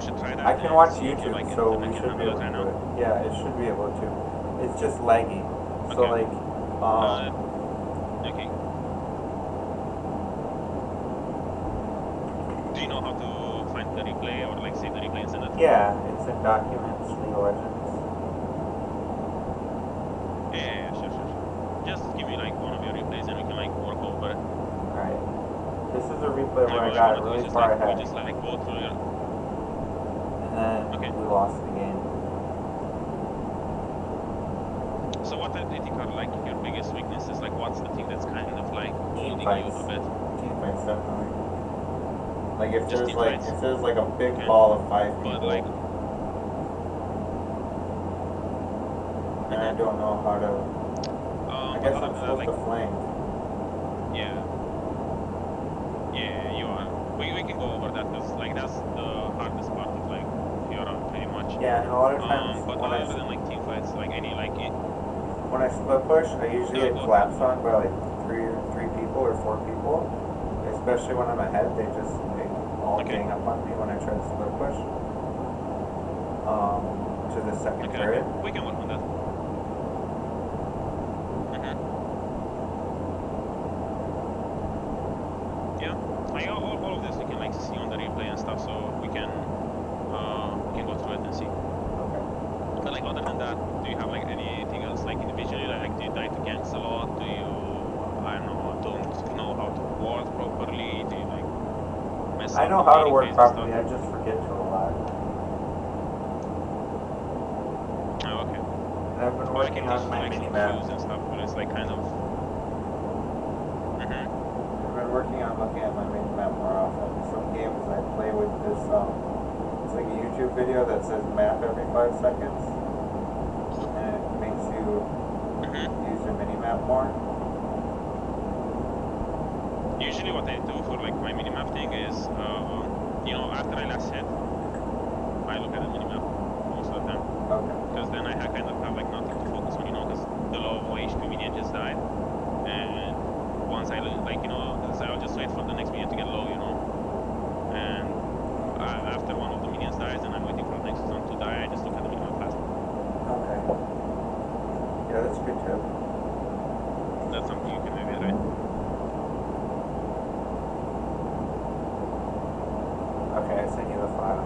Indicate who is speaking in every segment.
Speaker 1: should try that
Speaker 2: I can
Speaker 1: and
Speaker 2: watch
Speaker 1: see if you
Speaker 2: YouTube,
Speaker 1: like it,
Speaker 2: so
Speaker 1: and I
Speaker 2: we
Speaker 1: can
Speaker 2: should be
Speaker 1: handle
Speaker 2: able
Speaker 1: it
Speaker 2: to
Speaker 1: right
Speaker 2: do
Speaker 1: now.
Speaker 2: it. Yeah, it should be able to. It's just laggy. So
Speaker 1: Okay.
Speaker 2: like,
Speaker 1: Okay. Do you know how to find the replay or like save the replay and send it?
Speaker 2: yeah, it's in Documents, League of Legends.
Speaker 1: Yeah, sure. Just give me like one of your replays and we can like work over it.
Speaker 2: Alright. This is a replay where I
Speaker 1: What I
Speaker 2: got
Speaker 1: wanna do is
Speaker 2: really
Speaker 1: just
Speaker 2: far
Speaker 1: like
Speaker 2: ahead.
Speaker 1: we just like go through your.
Speaker 2: And then
Speaker 1: Okay.
Speaker 2: we lost the game.
Speaker 1: So what do you think are like your biggest weaknesses? Like what's the thing that's kind of like
Speaker 2: Team
Speaker 1: holding you
Speaker 2: fights.
Speaker 1: a bit?
Speaker 2: Team fights, definitely. Like if
Speaker 1: Just
Speaker 2: there's
Speaker 1: team
Speaker 2: like
Speaker 1: fights?
Speaker 2: if there's like a big
Speaker 1: Okay.
Speaker 2: ball of 5
Speaker 1: But
Speaker 2: people,
Speaker 1: like
Speaker 2: and I don't know how to. I
Speaker 1: but
Speaker 2: guess
Speaker 1: other
Speaker 2: I'm
Speaker 1: than that,
Speaker 2: supposed
Speaker 1: like
Speaker 2: to flank.
Speaker 1: yeah, you are. We can go over that because like that's the hardest part of like Fiora pretty much.
Speaker 2: Yeah, and a lot of times
Speaker 1: But
Speaker 2: when
Speaker 1: other than like team fights, like any like it.
Speaker 2: when I split push, I usually
Speaker 1: No,
Speaker 2: get
Speaker 1: go
Speaker 2: collapsed on by like three people or 4 people. Especially when I'm ahead, they just like all
Speaker 1: Okay.
Speaker 2: gang up on me when I try to split push. To the second
Speaker 1: Okay.
Speaker 2: turret.
Speaker 1: We can work on that. Yeah, like all of this we can like see on the replay and stuff, so we can go through it and see.
Speaker 2: Okay.
Speaker 1: But like other than that, do you have like anything else like individually? Like do you die to ganks a lot? Do you don't know how to ward properly? Do you like mess
Speaker 2: I
Speaker 1: up
Speaker 2: know
Speaker 1: in
Speaker 2: how to
Speaker 1: laning
Speaker 2: work
Speaker 1: phase and
Speaker 2: properly,
Speaker 1: stuff?
Speaker 2: I just forget to a lot.
Speaker 1: Oh, okay.
Speaker 2: And I've been
Speaker 1: Well, I can
Speaker 2: working
Speaker 1: teach
Speaker 2: on
Speaker 1: you
Speaker 2: my
Speaker 1: like some
Speaker 2: mini-map.
Speaker 1: cues and stuff, but it's like kind of.
Speaker 2: I've been working on looking at my mini-map more often. Some games I play with this, it's like a YouTube video that says map every 5 seconds. And it makes you use your mini-map more.
Speaker 1: Usually what I do for like my minimap thing is, after I last hit, I look at the minimap most of the time.
Speaker 2: Okay.
Speaker 1: Because then I kind of have like nothing to focus on, because the low HP minion just died. And once I I'll just wait for the next minion to get low, And after one of the minions dies and I'm waiting for the next one to die, I just look at the minimap fast.
Speaker 2: Okay. Yeah, that's good too.
Speaker 1: That's something you can maybe try.
Speaker 2: Okay, I sent you the file.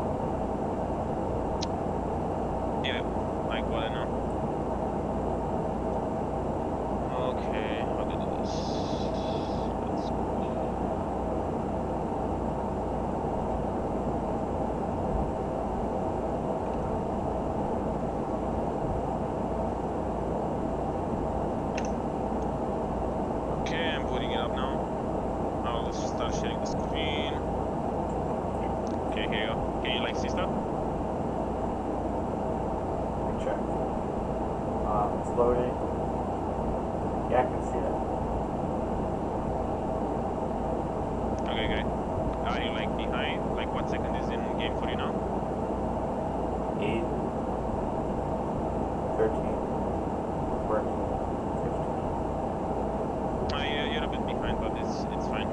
Speaker 1: Yeah, like what I know. Okay, how to do this? Let's go. Okay, I'm putting it up now. I'll just start sharing the screen. Okay, here you go. Can you like see stuff?
Speaker 2: Let me check. It's loading. Yeah, I can see it.
Speaker 1: Okay, great. Are you like behind? Like what second is in game for you now?
Speaker 2: 8, 13, 14, 15.
Speaker 1: You're a bit behind, but it's fine.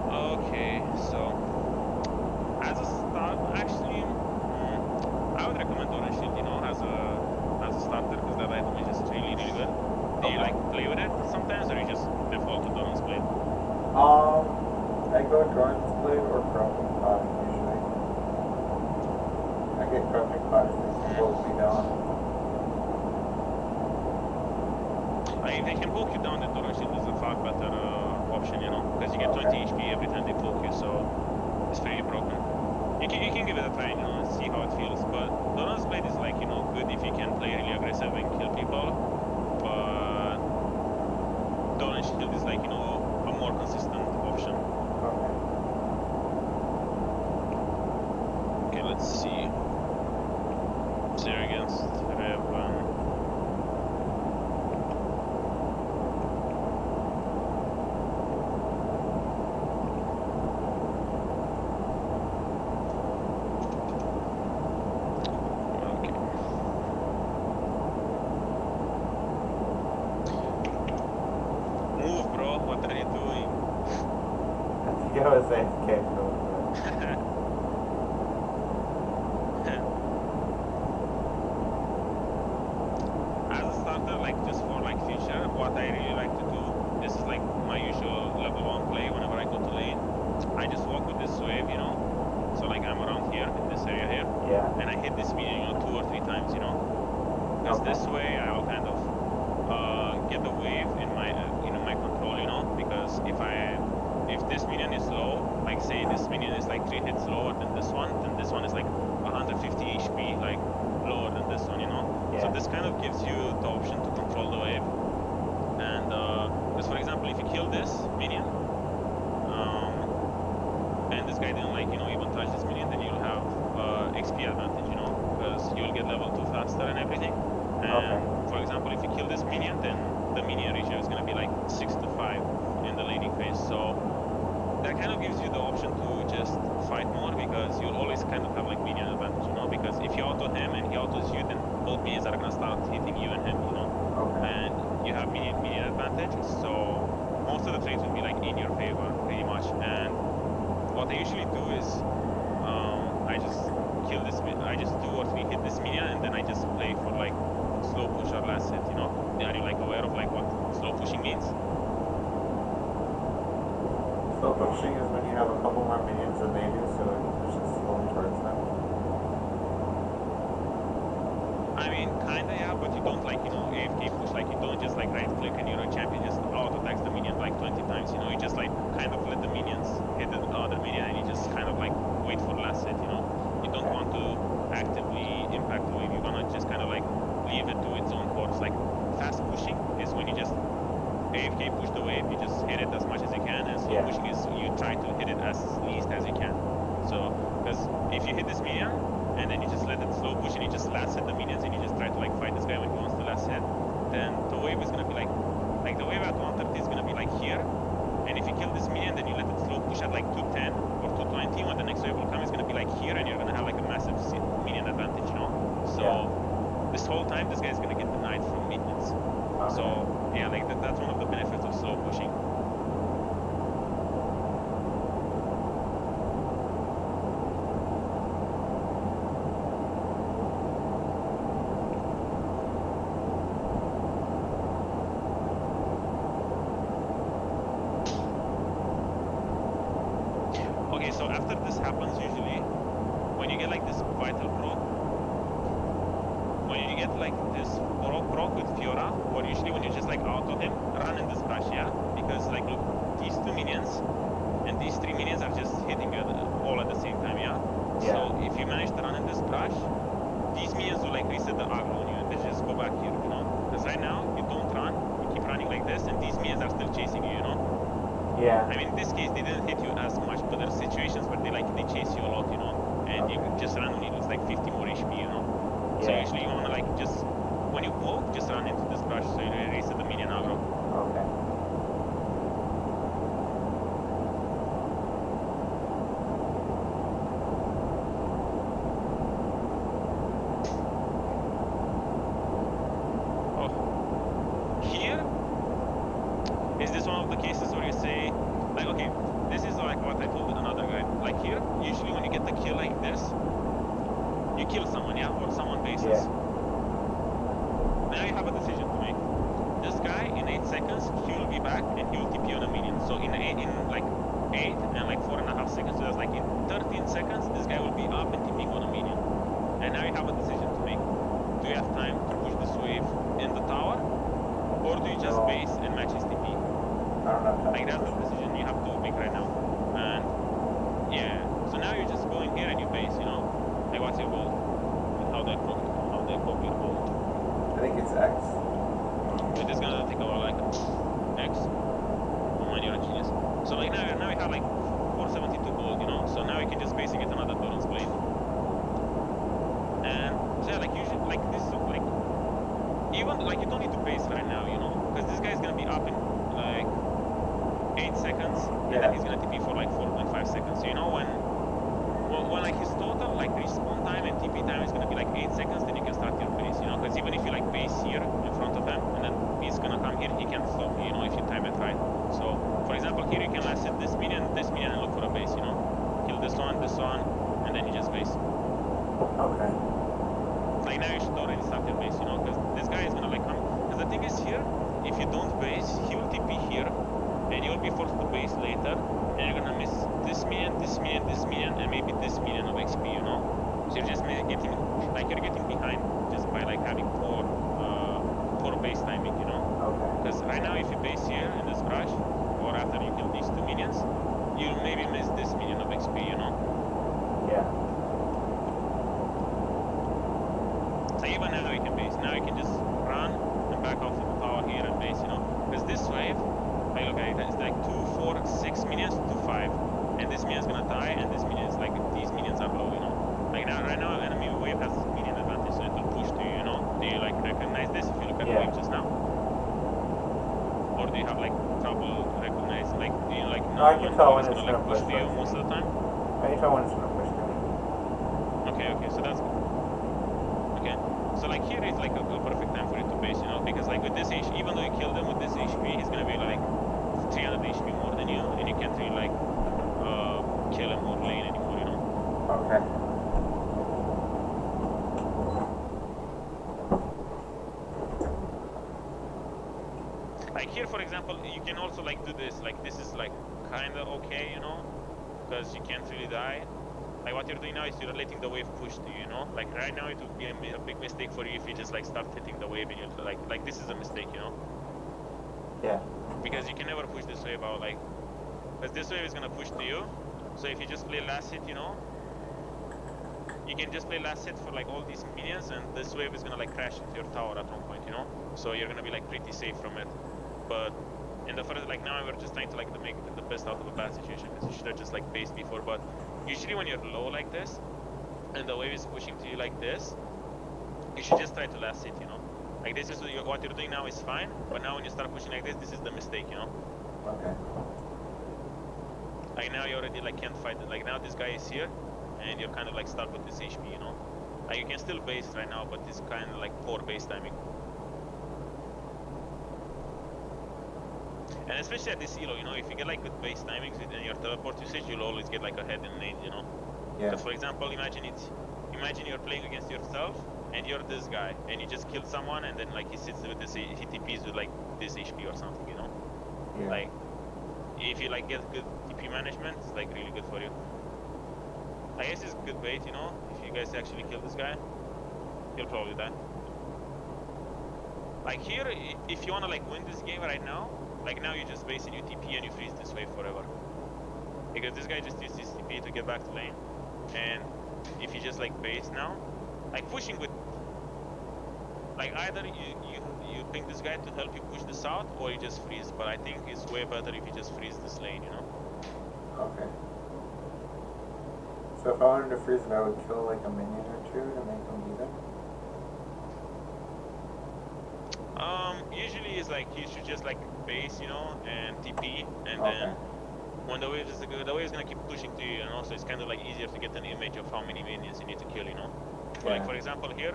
Speaker 1: Okay, so as a start, actually, I would recommend Orange Shield, as a starter, because that item is just really good. Do you like play with it sometimes, or you just default to Doran's Blade?
Speaker 2: I go Doran's Blade or Crouching Cottage usually. I get Crouching Cottage that slows me down.
Speaker 1: Like, if they can poke you down, the Doran Shield is a far better option, because you get 20 HP every time they poke you, so it's pretty broken. You can give it a try, and see how it feels. But Doran's Blade is like, good if you can play really aggressive and kill people. But Doran Shield is like, a more consistent option. Okay, let's see. 0 against Revan. What are you doing?
Speaker 2: I think I was AFK for a little bit.
Speaker 1: I really like to do, this is like my usual level 1 play whenever I go to lane. I just walk with this wave, you know. So like I'm around here, in this area here.
Speaker 2: Yeah.
Speaker 1: And I hit this minion, you know, 2 or 3 times, you know. Because
Speaker 2: Okay.
Speaker 1: this way I'll kind of get the wave in my control, you know. Because if this minion is low, like say this minion is like 3 hits lower than this one, then this one is like 150 HP, like lower than this one, you know. So
Speaker 2: Yeah.
Speaker 1: this kind of gives you the option to control the wave. And because for example, if you kill this minion, and this guy didn't like, you know, even touch this minion, then you'll have XP advantage, you know, because you'll get level 2 faster and everything. And
Speaker 2: Okay.
Speaker 1: for example, if you kill this minion, then the minion ratio is going to be like 6 to 5 in the laning phase. So that kind of gives you the option to just fight more, because you'll always kind of have like minion advantage, you know, because if you auto him and he autos you, then both minions are going to start hitting you and him, you know.
Speaker 2: Okay.
Speaker 1: And you have minion advantage, so most of the trades will be like in your favor pretty much. And what I usually do is I just kill this, I just 2 or 3 hit this minion, and then I just play for like slow push or last hit, you know. Are you like aware of like what slow pushing means?
Speaker 2: Slow pushing is when you have a couple more minions than they do, so it pushes slowly towards them.
Speaker 1: I mean, kinda, yeah, but you don't like, you know, AFK push, like you don't just like right click and you're a champion, just auto attacks the minion like 20 times, you know. You just like kind of let the minions hit the other minion, and you just kind of like wait for last hit, you know. You don't want to actively impact the wave, you're gonna just kind of like leave it to its own course. Like fast pushing is when you just AFK push the wave, you just hit it as much as you can, and slow pushing is you try to hit it as least as you can. So, because if you hit this minion, and then you just let it slow push and you just last hit the minions, and you just try to like fight this guy when he wants to last hit, then the wave is gonna be like the wave at 130 is gonna be like here, and if you kill this minion, then you let it slow push at like 210 or 220, when the next wave will come, it's gonna be like here, and you're gonna have like a massive minion advantage, you know. So this whole time, this guy's gonna get denied from minions. So yeah, like that's one of the benefits of slow pushing. Okay, so after this happens, usually when you get like this vital proc, when you get like this proc with Fiora, or usually when you just like auto him, run in this brush, yeah? Because like look, these 2 minions and these 3 minions are just hitting you all at the same time, yeah? So if you manage to run in this brush, these minions will like reset the aggro on you, and they just go back here, you know? Because right now, you don't run, you keep running like this, and these minions are still chasing you, you know?
Speaker 2: Yeah.
Speaker 1: I mean, in this case, they didn't hit you as much, but there are situations where they chase you a lot, you know, and you just randomly lose like 50 more HP, you know. So usually you wanna like just when you poke, just run into this brush so you reset the minion aggro.
Speaker 2: Okay.
Speaker 1: Oh, here is this one of the cases where you say, like, okay, this is like what I told another guy. Like here, usually when you get the kill like this, you kill someone, yeah, or someone bases. Now you have a decision to make. This guy in 8 seconds, he will be back and he will TP on a minion. So in like 8 and like 4.5 seconds, so that's like in 13 seconds, this guy will be up and TPing on a minion. And now you have a decision to make. Do you have time to push this wave in the tower, or do you just base and match his TP?
Speaker 2: I don't know.
Speaker 1: Like that's the decision you have to make right now. And yeah, so now you just go in here and you base, you know. Like what's your goal? How do I copy your goal?
Speaker 2: I think it's X.
Speaker 1: It is gonna take a while, like X. Oh man, you're a genius. So like now we have like 472 gold, you know. So now we can just basically get another Doran's Blade. And so yeah, like usually like this is like even like you don't need to base right now, you know, because this guy is gonna be up in like 8 seconds, and then he's gonna TP for like 4.5 seconds. So you know when like his total like respawn time and TP time is gonna be like 8 seconds, then you can start your base, you know, because even if you like base here in front of him and then he's gonna come here, he can't stop you, you know, if you time it right. So for example, here you can last hit this minion, and look for a base, you know, kill this one, and then you just base.
Speaker 2: Okay.
Speaker 1: Like now you should already start your base, you know, because this guy is gonna like come. Because the thing is here, if you don't base, he will TP here, and you'll be forced to base later, and you're gonna miss this minion, this minion, this minion, and maybe this minion of XP, you know? So you're just getting, like you're getting behind just by like having poor base timing, you know?
Speaker 2: Okay.
Speaker 1: Because right now if you base here in this brush, or after you kill these two minions, you'll maybe miss this minion of XP, you know?
Speaker 2: Yeah.
Speaker 1: So even now you can base. Now you can just run and back off the tower here and base, you know? Because this wave, like look at it, it's like 2, 4, 6 minions to 5. And this minion's gonna die, and this minion is like, these minions are low, you know? Like now, right now, enemy wave has minion advantage, so it will push to you, you know? Do you like recognize this if you look at the wave just now? Or do you have like trouble recognizing, like, do you like
Speaker 2: No, I can tell when
Speaker 1: it's
Speaker 2: it's
Speaker 1: gonna like
Speaker 2: gonna
Speaker 1: push
Speaker 2: push
Speaker 1: to you
Speaker 2: through.
Speaker 1: most of the time?
Speaker 2: I can tell when it's gonna push through.
Speaker 1: Okay, so that's good. Okay, so like here is like a perfect time for you to base, you know, because like with this HP, even though you kill them with this HP, he's gonna be like 300 HP more than you, and you can't really like kill him or lane anymore, you know.
Speaker 2: Okay.
Speaker 1: Like here, for example, you can also like do this. Like this is like kind of okay, you know, because you can't really die. Like what you're doing now is you're letting the wave push to you, you know. Like right now it would be a big mistake for you if you just like start hitting the wave and you're like this is a mistake, you know.
Speaker 2: Yeah.
Speaker 1: Because you can never push this wave out, like, because this wave is gonna push to you. So if you just play last hit, you know, you can just play last hit for like all these minions, and this wave is gonna like crash into your tower at one point, you know. So you're gonna be like pretty safe from it. But in the first, like now we're just trying to like make the best out of a bad situation, because you should have just like based before. But usually when you're low like this, and the wave is pushing to you like this, you should just try to last hit, you know. Like this is what you're doing now is fine, but now when you start pushing like this is the mistake, you know.
Speaker 2: Okay.
Speaker 1: Like now you already like can't fight it. Like now this guy is here, and you're kind of like stuck with this HP, you know. Like you can still base right now, but it's kind of like poor base timing. And especially at this elo, you know, if you get like good base timings within your teleport usage, you'll always get like ahead in lane, you know.
Speaker 2: Yeah.
Speaker 1: Because for example, imagine you're playing against yourself, and you're this guy, and you just killed someone, and then like he sits with this, he TPs with like this HP or something, you know.
Speaker 2: Yeah.
Speaker 1: Like if you like get good TP management, it's like really good for you. I guess it's good bait, you know. If you guys actually kill this guy, he'll probably die. Like here, if you wanna like win this game right now, like now you just base and you TP and you freeze this wave forever. Because this guy just used his TP to get back to lane, and if you just like base now, like pushing with, like either you ping this guy to help you push this out, or you just freeze. But I think it's way better if you just freeze this lane, you know.
Speaker 2: Okay. So if I wanted to freeze it, I would kill like a minion or two to make them even?
Speaker 1: Usually it's like you should just like base, you know, and TP, and
Speaker 2: Okay.
Speaker 1: then when the wave is gonna keep pushing to you, you know, so it's kind of like easier to get an image of how many minions you need to kill, you know.
Speaker 2: Yeah.
Speaker 1: Like for example here,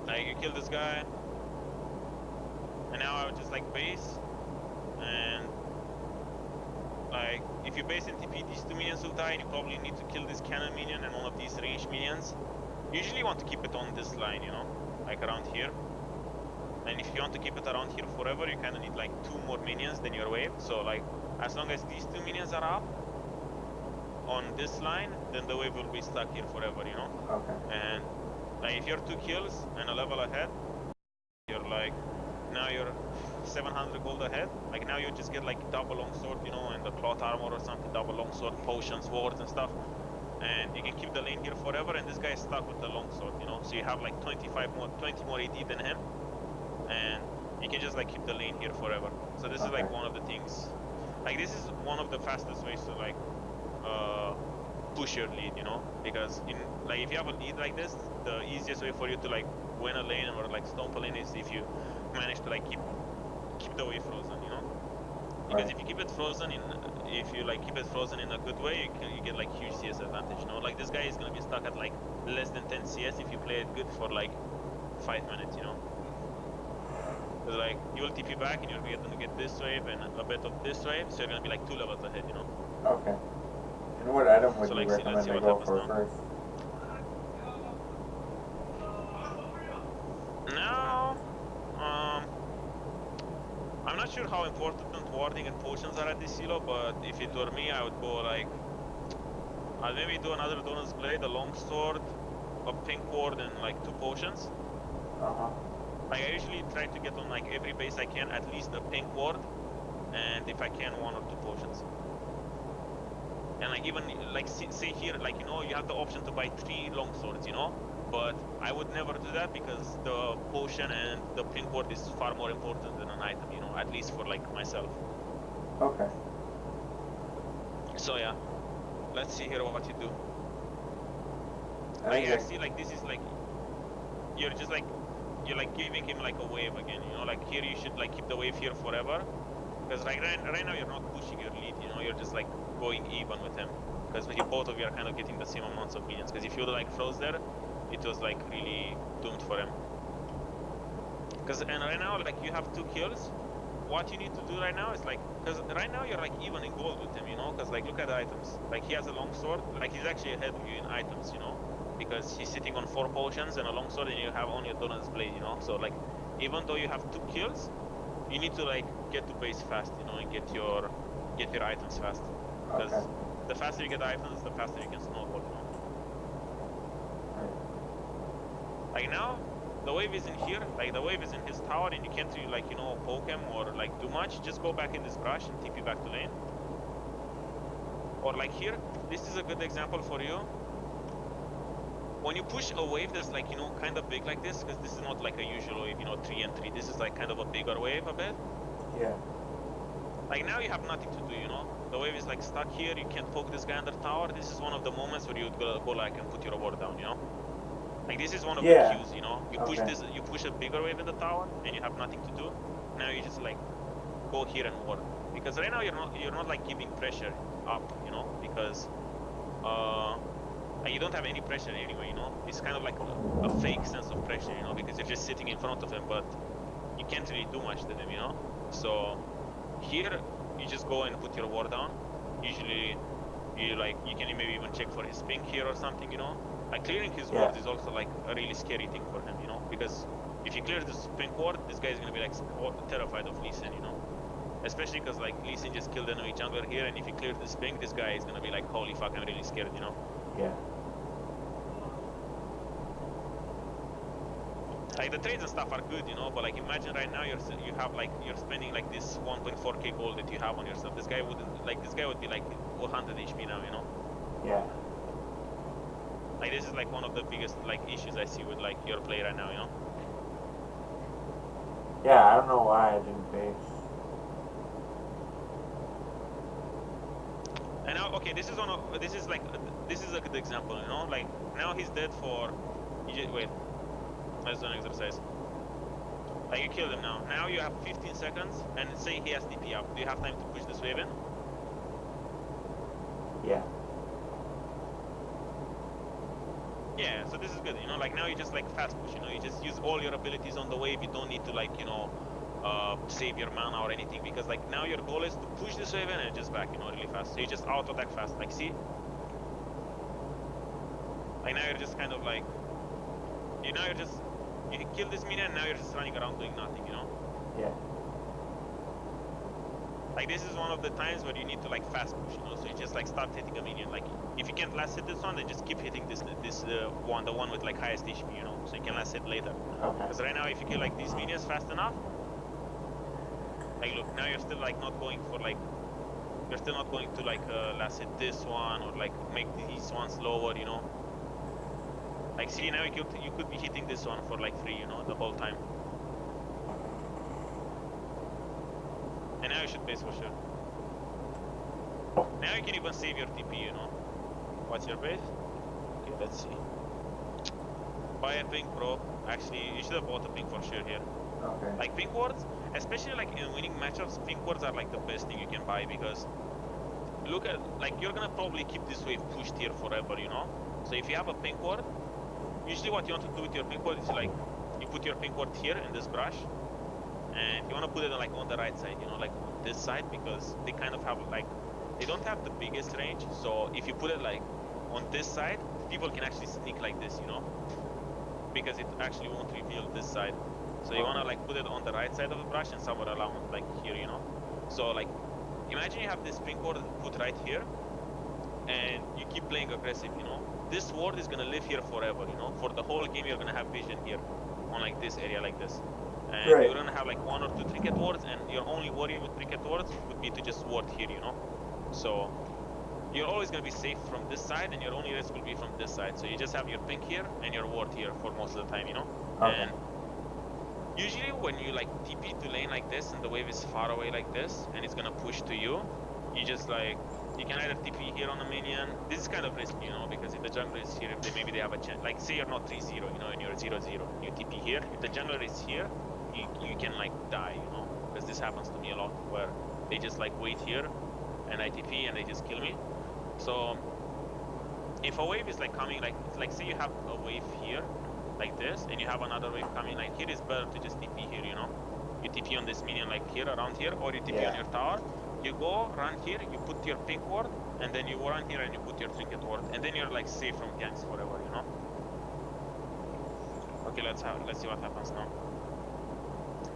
Speaker 1: like you kill this guy, and now I would just like base, and like if you base and TP, these two minions will die, and you probably need to kill this cannon minion and one of these range minions. Usually you want to keep it on this line, you know, like around here. And if you want to keep it around here forever, you kind of need like 2 more minions than your wave. So like as long as these 2 minions are up on this line, then the wave will be stuck here forever, you know.
Speaker 2: Okay.
Speaker 1: And like if you're 2 kills and a level ahead, you're like, now you're 700 gold ahead. Like now you just get like double longsword, you know, and the cloth armor or something, double longsword, potions, wards and stuff. And you can keep the lane here forever, and this guy is stuck with the longsword, you know. So you have like 20 more AD than him, and you can just like keep the lane here forever. So this is like one of the things, like this is one of the fastest ways to like push your lead, you know, because in like if you have a lead like this, the easiest way for you to like win a lane or like stomp a lane is if you manage to like keep the wave frozen, you know. Because if you keep it frozen if you like keep it frozen in a good way, you get like huge CS advantage, you know. Like this guy is gonna be stuck at like less than 10 CS if you play it good for like 5 minutes, you know. Because like you will TP back and you're gonna get this wave and a bit of this wave, so you're gonna be like 2 levels ahead, you know.
Speaker 2: Okay. And what item would
Speaker 1: So,
Speaker 2: you
Speaker 1: like,
Speaker 2: recommend
Speaker 1: let's see
Speaker 2: I
Speaker 1: what
Speaker 2: go
Speaker 1: happens
Speaker 2: for
Speaker 1: now.
Speaker 2: first?
Speaker 1: Now, sure how important warding and potions are at this silo, but if it were me, I would go like, I'd maybe do another Donut's Blade, a longsword, a pink ward, and like 2 potions. Like I usually try to get on like every base I can, at least a pink ward, and if I can, 1 or 2 potions. And like even like say here, like you know, you have the option to buy 3 longswords, you know, but I would never do that because the potion and the pink ward is far more important than an item, you know, at least for like myself.
Speaker 2: Okay.
Speaker 1: So yeah, let's see here what you do.
Speaker 2: I
Speaker 1: I see like this is like you're just like you're like giving him like a wave again, you know, like here you should like keep the wave here forever, because like right now you're not pushing your lead, you know, you're just like going even with him, because both of you are kind of getting the same amounts of minions. Because if you like froze there, it was like really doomed for him. And right now like you have 2 kills. What you need to do right now is like, because right now you're like even in gold with him, you know, because like look at the items, like he has a longsword, like he's actually ahead of you in items, you know, because he's sitting on 4 potions and a longsword, and you have only a Donut's Blade, you know. So like even though you have 2 kills, you need to like get to base fast, you know, and get your items fast, because the faster you get items, the faster you can snowball, you know. Like now the wave is in here, like the wave is in his tower, and you can't really like, you know, poke him or like do much. Just go back in this brush and TP back to lane. Or like here, this is a good example for you. When you push a wave that's like, you know, kind of big like this, because this is not like a usual wave, you know, 3 and 3. This is like kind of a bigger wave a bit.
Speaker 2: Yeah.
Speaker 1: Like now you have nothing to do, you know. The wave is like stuck here, you can't poke this guy under tower. This is one of the moments where you would go like and put your ward down, you know. Like this is one of the cues, you know. You push this, you push a bigger wave in the tower, and you have nothing to do. Now you just like go here and ward, because right now you're not like giving pressure up, you know, because you don't have any pressure anyway, you know. It's kind of like a fake sense of pressure, you know, because you're just sitting in front of him, but you can't really do much to him, you know. So here you just go and put your ward down. Usually you can maybe even check for his ping here or something, you know. Like clearing his ward is also like a really scary thing for him, you know, because if you clear this pink ward, this guy is gonna be like terrified of Lee Sin, you know, especially because like Lee Sin just killed enemy jungler here, and if you clear this pink, this guy is gonna be like, holy fuck, I'm really scared, you know.
Speaker 2: Yeah.
Speaker 1: Like the trades and stuff are good, you know, but like imagine right now you're spending like this 1.4k gold that you have on yourself. This guy would be like 100 HP now, you know.
Speaker 2: Yeah.
Speaker 1: Like this is like one of the biggest like issues I see with like your play right now, you know.
Speaker 2: Yeah, I don't know why I didn't base.
Speaker 1: And now, okay, this is a good example, you know. Like now he's dead for. Wait, let's do an exercise. Like you killed him now. Now you have 15 seconds, and say he has TP up. Do you have time to push this wave in?
Speaker 2: Yeah.
Speaker 1: Yeah, so this is good, you know, like now you just like fast push, you know, you just use all your abilities on the wave. You don't need to like, you know, save your mana or anything, because like now your goal is to push this wave in and just back, you know, really fast. So you just auto attack fast, like see? Like now you're just kind of like, you kill this minion, and now you're just running around doing nothing, you know?
Speaker 2: Yeah.
Speaker 1: Like this is one of the times where you need to like fast push, you know, so you just like start hitting a minion. Like if you can't last hit this one, then just keep hitting the one with like highest HP, you know, so you can last hit later. Because right now if you kill like these minions fast enough, like look, now you're still like not going for like, you're still not going to like last hit this one or like make these ones lower, you know. Like see, now you could be hitting this one for like 3, you know, the whole time. And now you should base for sure. Now you can even save your TP, you know. What's your base? Okay, let's see. Buy a pink, bro. Actually, you should have bought a pink for sure here.
Speaker 2: Okay.
Speaker 1: Like pink wards, especially like in winning matchups, pink wards are like the best thing you can buy, because look at, like you're gonna probably keep this wave pushed here forever, you know. So if you have a pink ward, usually what you want to do with your pink ward is like, you put your pink ward here in this brush, and you want to put it on, like on the right side, you know, like on this side, because they kind of have like, they don't have the biggest range. So if you put it like on this side, people can actually sneak like this, you know, because it actually won't reveal this side. So you wanna like put it on the right side of the brush and somewhere around like here, you know. So like, imagine you have this springboard put right here, and you keep playing aggressive, you know. This ward is gonna live here forever, you know. For the whole game, you're gonna have vision here, on like this area, like this. And
Speaker 2: Right.
Speaker 1: you're gonna have like 1 or 2 trinket wards, and your only worry with trinket wards would be to just ward here, you know. So you're always gonna be safe from this side, and your only risk will be from this side. So you just have your pink here and your ward here for most of the time, you know.
Speaker 2: Okay.
Speaker 1: And usually when you like TP to lane like this and the wave is far away like this and it's gonna push to you, you just like, you can either TP here on the minion. This is kind of risky, you know, because if the jungler is here, maybe they have a chance. Like say you're not 3-0, you know, and you're 0-0, you TP here. If the jungler is here, you can like die, you know, because this happens to me a lot where they just like wait here and I TP and they just kill me. So if a wave is like coming, like say you have a wave here, like this, and you have another wave coming like here, it's better to just TP here, you know. You TP on this minion like here, around here, or you TP on your tower. You go, run here, you put your pink ward, and then you run here and you put your trinket ward, and then you're like safe from ganks forever, you know. Okay, let's see what happens now.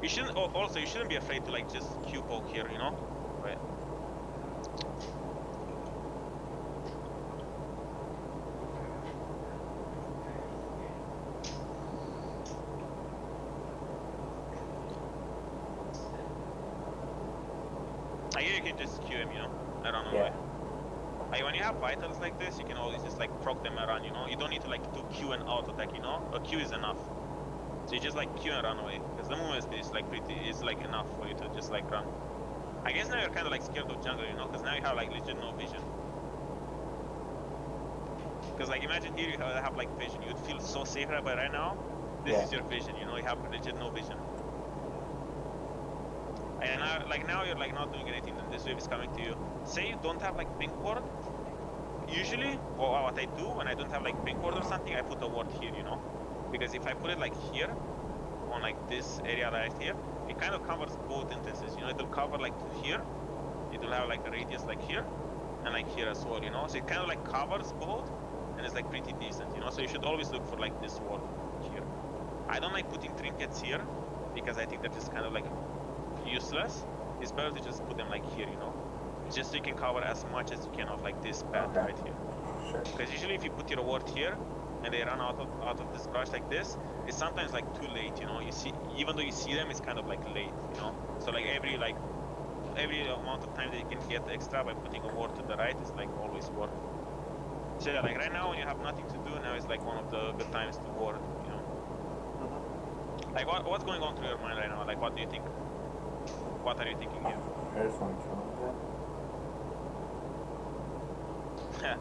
Speaker 1: You shouldn't, also you shouldn't be afraid to like just Q poke here, you know. Wait. I guess you can just Q him, you know. I don't know why. Like when you have vitals like this, you can always just like proc them around, you know. You don't need to like do Q and auto attack, you know. A Q is enough. So you just like Q and run away, because the movement is like is like enough for you to just like run. I guess now you're kind of like scared of jungle, you know, because now you have like legit no vision. Because like imagine here you have like vision, you'd feel so safe right, but right now, this is your vision, you know. You have legit no vision. And now you're like not doing anything, and this wave is coming to you. Say you don't have like pink ward. Usually, or what I do when I don't have like pink ward or something, I put a ward here, you know. Because if I put it like here, on like this area right here, it kind of covers both instances, you know. It'll cover like to here, it'll have like a radius like here, and like here as well, you know. So it kind of like covers both, and it's like pretty decent, you know. So you should always look for like this ward here. I don't like putting trinkets here, because I think that is kind of like useless. It's better to just put them like here, you know, just so you can cover as much as you can of like this path right here.
Speaker 2: Sure.
Speaker 1: Because usually if you put your ward here and they run out of this brush like this, it's sometimes like too late, you know. You see, even though you see them, it's kind of like late, you know. So like every amount of time that you can get extra by putting a ward to the right is like always worth it. So yeah, like right now when you have nothing to do, now is like one of the good times to ward, you know. Like what's going on through your mind right now? Like what do you think? What are you thinking here?
Speaker 2: I just want to kill him.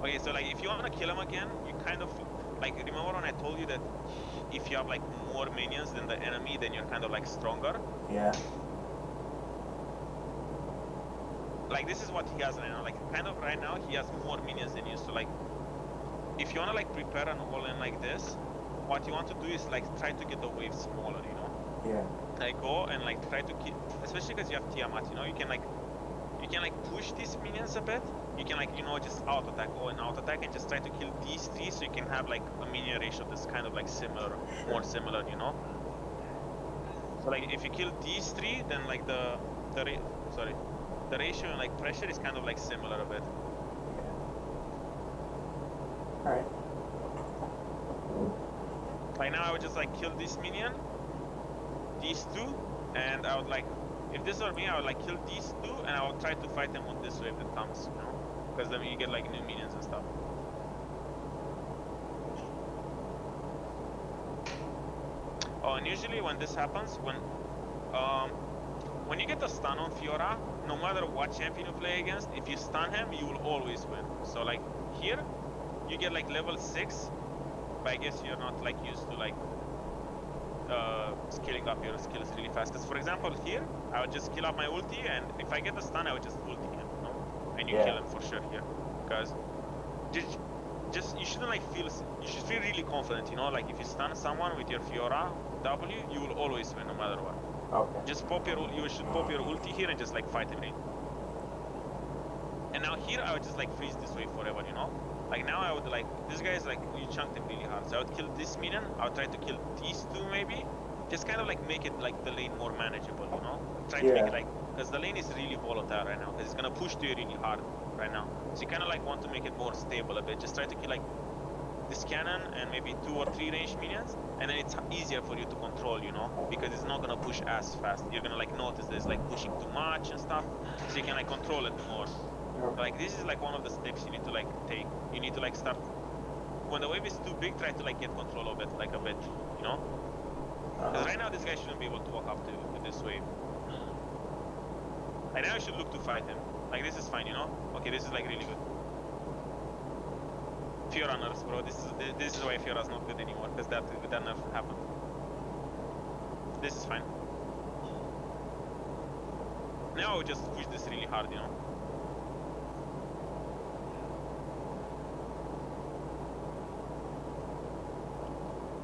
Speaker 1: Okay, so like if you want to kill him again, you kind of like, remember when I told you that if you have like more minions than the enemy, then you're kind of like stronger?
Speaker 2: Yeah.
Speaker 1: Like this is what he has right now. Like kind of right now he has more minions than you. So like if you want to like prepare an all-in like this, what you want to do is like try to get the wave smaller, you know?
Speaker 2: Yeah.
Speaker 1: Like go and like try to keep, especially because you have Tiamat, you know, you can like push these minions a bit. You can like, you know, just auto attack, go and auto attack, and just try to kill these three, so you can have like a minion ratio that's kind of like similar, more similar, you know. So like if you kill these three, then like the ratio and like pressure is kind of like similar a bit.
Speaker 2: Alright.
Speaker 1: Like now I would just like kill this minion, these two, and I would like, if this were me, I would like kill these two, and I would try to fight them on this wave that comes, you know, because then you get like new minions and stuff. Oh, and usually when this happens, when you get a stun on Fiora, no matter what champion you play against, if you stun him, you will always win. So like here, you get like level 6, but I guess you're not like used to like scaling up your skills really fast. Because for example here, I would just skill up my ulti, and if I get a stun, I would just ulti him, you know? And you kill him for sure here. Because just you shouldn't like feel, you should feel really confident, you know? Like if you stun someone with your Fiora W, you will always win no matter what.
Speaker 2: Okay.
Speaker 1: Just pop your, you should pop your ulti here and just like fight him in. And now here I would just like freeze this wave forever, you know? Like now I would like, this guy is like, you chunked him really hard. So I would kill this minion, I would try to kill these two maybe. Just kind of like make it like the lane more manageable, you know? Try to make it like, because the lane is really volatile right now, because it's gonna push to you really hard right now. So you kind of like want to make it more stable a bit. Just try to kill like this cannon and maybe 2 or 3 ranged minions, and then it's easier for you to control, you know, because it's not gonna push as fast. You're gonna like notice there's like pushing too much and stuff, so you can like control it more. Like this is like one of the steps you need to like take. You need to like start, when the wave is too big, try to like get control of it like a bit, you know? Because right now this guy shouldn't be able to walk up to this wave. Right now you should look to fight him. Like this is fine, you know? Okay, this is like really good. Fiora nerfs, bro. This is why Fiora's not good anymore, because that nerf happened. This is fine. Now I would just push this really hard, you know?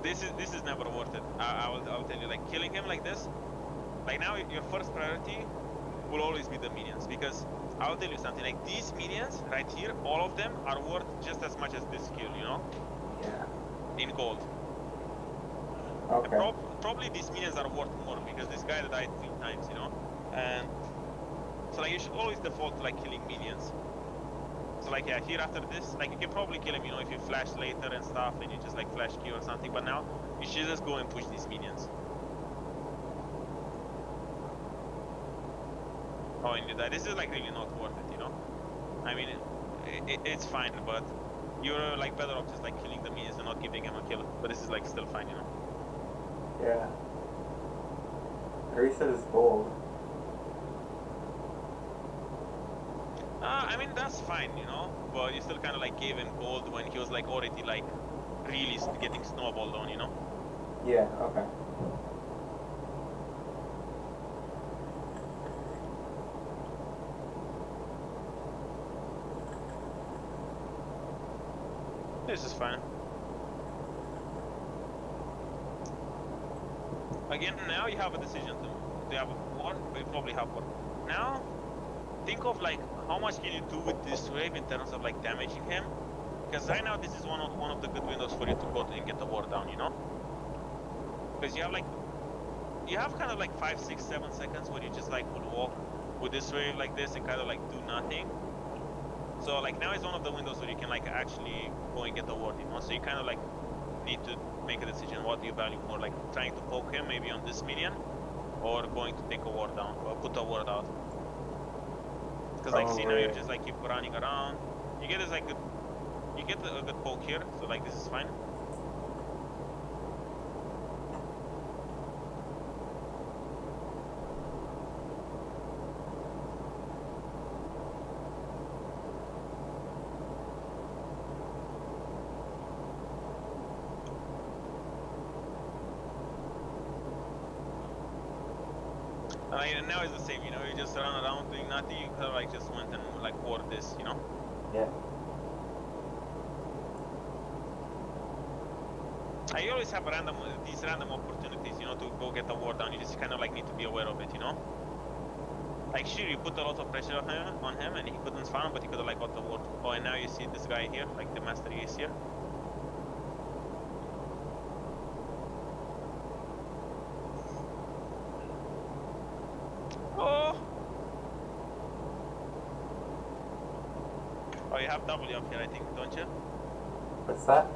Speaker 1: This is never worth it. I will tell you, like killing him like this, like now your first priority will always be the minions, because I'll tell you something, like these minions right here, all of them are worth just as much as this kill, you know? Yeah. In gold.
Speaker 2: Okay.
Speaker 1: Probably these minions are worth more, because this guy died 3 times, you know? And so like you should always default to like killing minions. So like yeah, here after this, like you can probably kill him, you know, if you flash later and stuff, and you just like flash Q or something, but now you should just go and push these minions. Oh, and you die. This is like really not worth it, you know? I mean, it's fine, but you're like better off just like killing the minions and not giving him a kill. But this is like still fine, you know?
Speaker 2: Yeah. Reset is gold.
Speaker 1: I mean, that's fine, you know? But you still kind of like gave him gold when he was like already like really getting snowballed on, you know?
Speaker 2: Yeah, okay.
Speaker 1: This is fine. Again, now you have a decision to have one, but you probably have one. Now, think of like how much can you do with this wave in terms of like damaging him? Because right now this is one of the good windows for you to go and get the ward down, you know? Because you have kind of like 5, 6, 7 seconds where you just like would walk with this wave like this and kind of like do nothing. So like now is one of the windows where you can like actually go and get the ward, you know? So you kind of like need to make a decision. What do you value more? Like trying to poke him maybe on this minion, or going to take a ward down or put a ward out? Because like see now you just like keep running around. You get this like good, you get a good poke here, so like this is fine. And now it's the same, you know, you just run around doing nothing, you kind of like just went and like ward this, you know?
Speaker 2: Yeah.
Speaker 1: I always have these random opportunities, you know, to go get the ward down. You just kind of like need to be aware of it, you know? Like sure, you put a lot of pressure on him and he couldn't farm, but he could have like got the ward. Oh, and now you see this guy here, like the master is here. Oh, you have W up here, I think, don't you?
Speaker 2: What's that?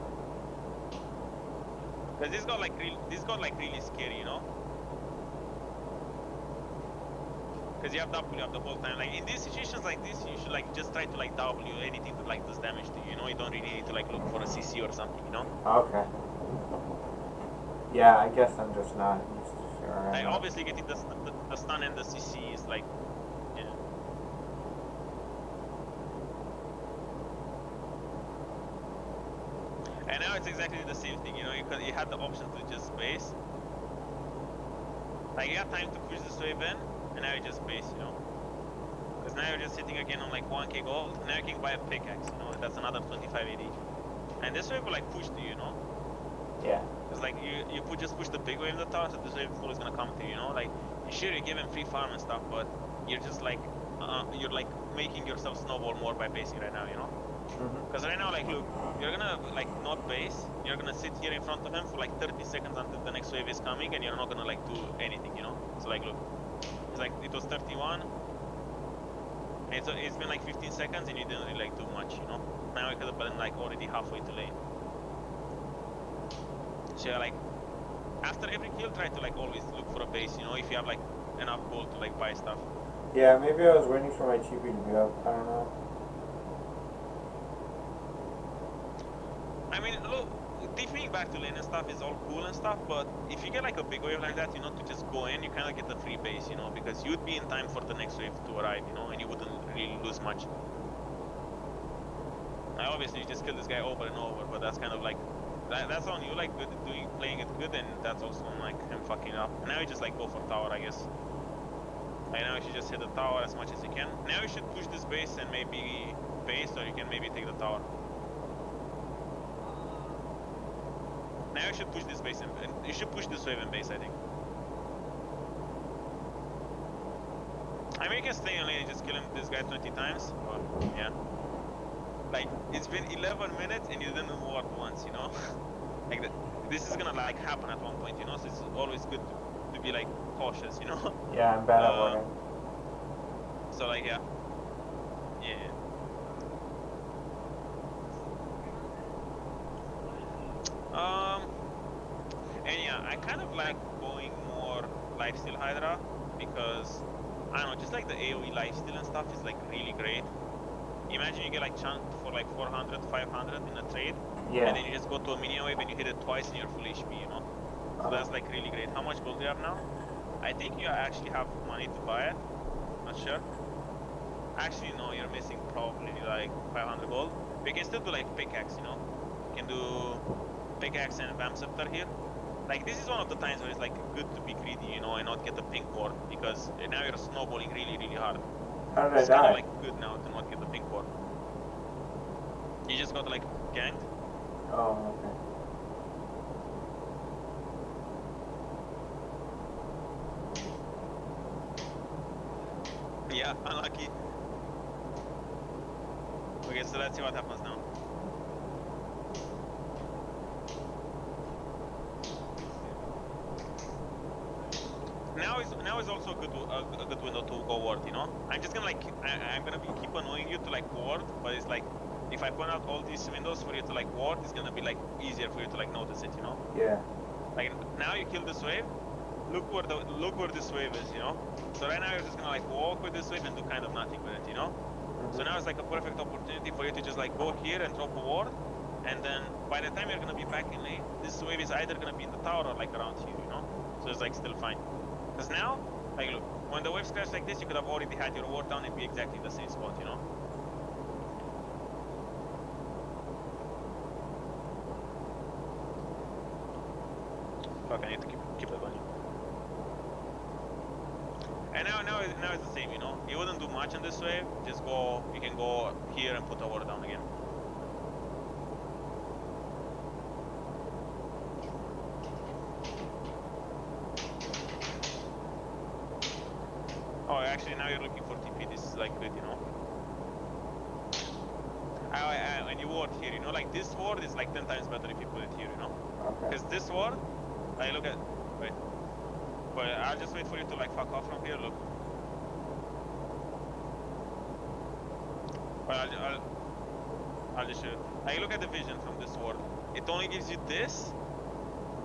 Speaker 1: Because this got like really scary, you know? Because you have W up the whole time. Like in these situations like this, you should like just try to like W anything that like does damage to you. You know, you don't really need to like look for a CC or something, you know?
Speaker 2: Okay. Yeah, I guess I'm just not used to Fiora.
Speaker 1: Like obviously getting the stun and the CC is like, yeah. And now it's exactly the same thing, you know, you had the option to just base. Like you have time to push this wave in, and now you just base, you know. Because now you're just sitting again on like 1k gold, now you can buy a pickaxe, you know, that's another 25 AD. And this wave will like push to you, you know.
Speaker 2: Yeah.
Speaker 1: Because like you just push the big wave in the tower, so this wave is always gonna come to you, you know. Like sure you give him free farm and stuff, but you're just like you're like making yourself snowball more by basing right now, you know. Because right now, like, look, you're gonna like not base. You're gonna sit here in front of him for like 30 seconds until the next wave is coming, and you're not gonna like do anything, you know. So like, look, it's like it was 31. And it's been like 15 seconds, and you didn't really like do much, you know. Now you could have been like already halfway to lane. So you're like, after every kill, try to like always look for a base, you know, if you have like enough gold to like buy stuff.
Speaker 2: Yeah, maybe I was waiting for my cheapie to be up. I don't know.
Speaker 1: I mean, look, defeating back to lane and stuff is all cool and stuff, but if you get like a big wave like that, you know, to just go in, you kind of get the free base, you know, because you'd be in time for the next wave to arrive, you know, and you wouldn't really lose much. Now, obviously, you just kill this guy over and over, but that's kind of like, that's on you, like, playing it good, and that's also on, like, him fucking up. And now you just, like, go for tower, I guess. Like, now you should just hit the tower as much as you can. Now you should push this base and maybe base, or you can maybe take the tower. Now you should push this base, and you should push this wave and base, I think. I mean, you can stay in lane and just kill this guy 20 times, but, yeah. Like, it's been 11 minutes and you didn't ward once, you know? Like, this is gonna, like, happen at one point, you know? So it's always good to be, like, cautious, you know?
Speaker 2: Yeah, I'm bad at warding.
Speaker 1: So, like, yeah. Yeah. And yeah, I kind of like going more lifesteal Hydra because, I don't know, just like the AoE lifesteal and stuff is, like, really great. Imagine you get like chunked for like 400, 500 in a trade,
Speaker 2: Yeah.
Speaker 1: and then you just go to a minion wave and you hit it twice and you're full HP, you know? So that's like really great. How much gold do you have now? I think you actually have money to buy it. Not sure. Actually, no, you're missing probably like 500 gold. But you can still do like pickaxe, you know? You can do pickaxe and Vamp Scepter here. Like, this is one of the times where it's like good to be greedy, you know, and not get the pink ward, because now you're snowballing really, really hard.
Speaker 2: How did I
Speaker 1: It's
Speaker 2: die?
Speaker 1: kind of like good now to not get the pink ward. You just got like ganked.
Speaker 2: Oh, okay.
Speaker 1: Yeah, unlucky. Okay, so let's see what happens now. Now is also a good window to go ward, you know? I'm just gonna like, I'm gonna keep annoying you to like ward, but it's like, if I point out all these windows for you to like ward, it's gonna be like easier for you to like notice it, you know?
Speaker 2: Yeah.
Speaker 1: Like, now you kill this wave, look where this wave is, you know? So right now you're just gonna like walk with this wave and do kind of nothing with it, you know? So now it's like a perfect opportunity for you to just like go here and drop a ward, and then by the time you're gonna be back in lane, this wave is either gonna be in the tower or like around here, you know? So it's like still fine. Because now, like look, when the waves crash like this, you could have already had your ward down and be exactly in the same spot, you know? Fuck, I need to keep that going. And now it's the same, you know? You wouldn't do much on this wave, just go, you can go here and put the ward down again. Oh, actually now you're looking for TP, this is like good, you know? And you ward here, you know? Like this ward is like 10 times better if you put it here, you know?
Speaker 2: Okay.
Speaker 1: Because this ward, I look at, wait. But I'll just wait for you to like fuck off from here, look. But I'll just show you. Like look at the vision from this ward. It only gives you this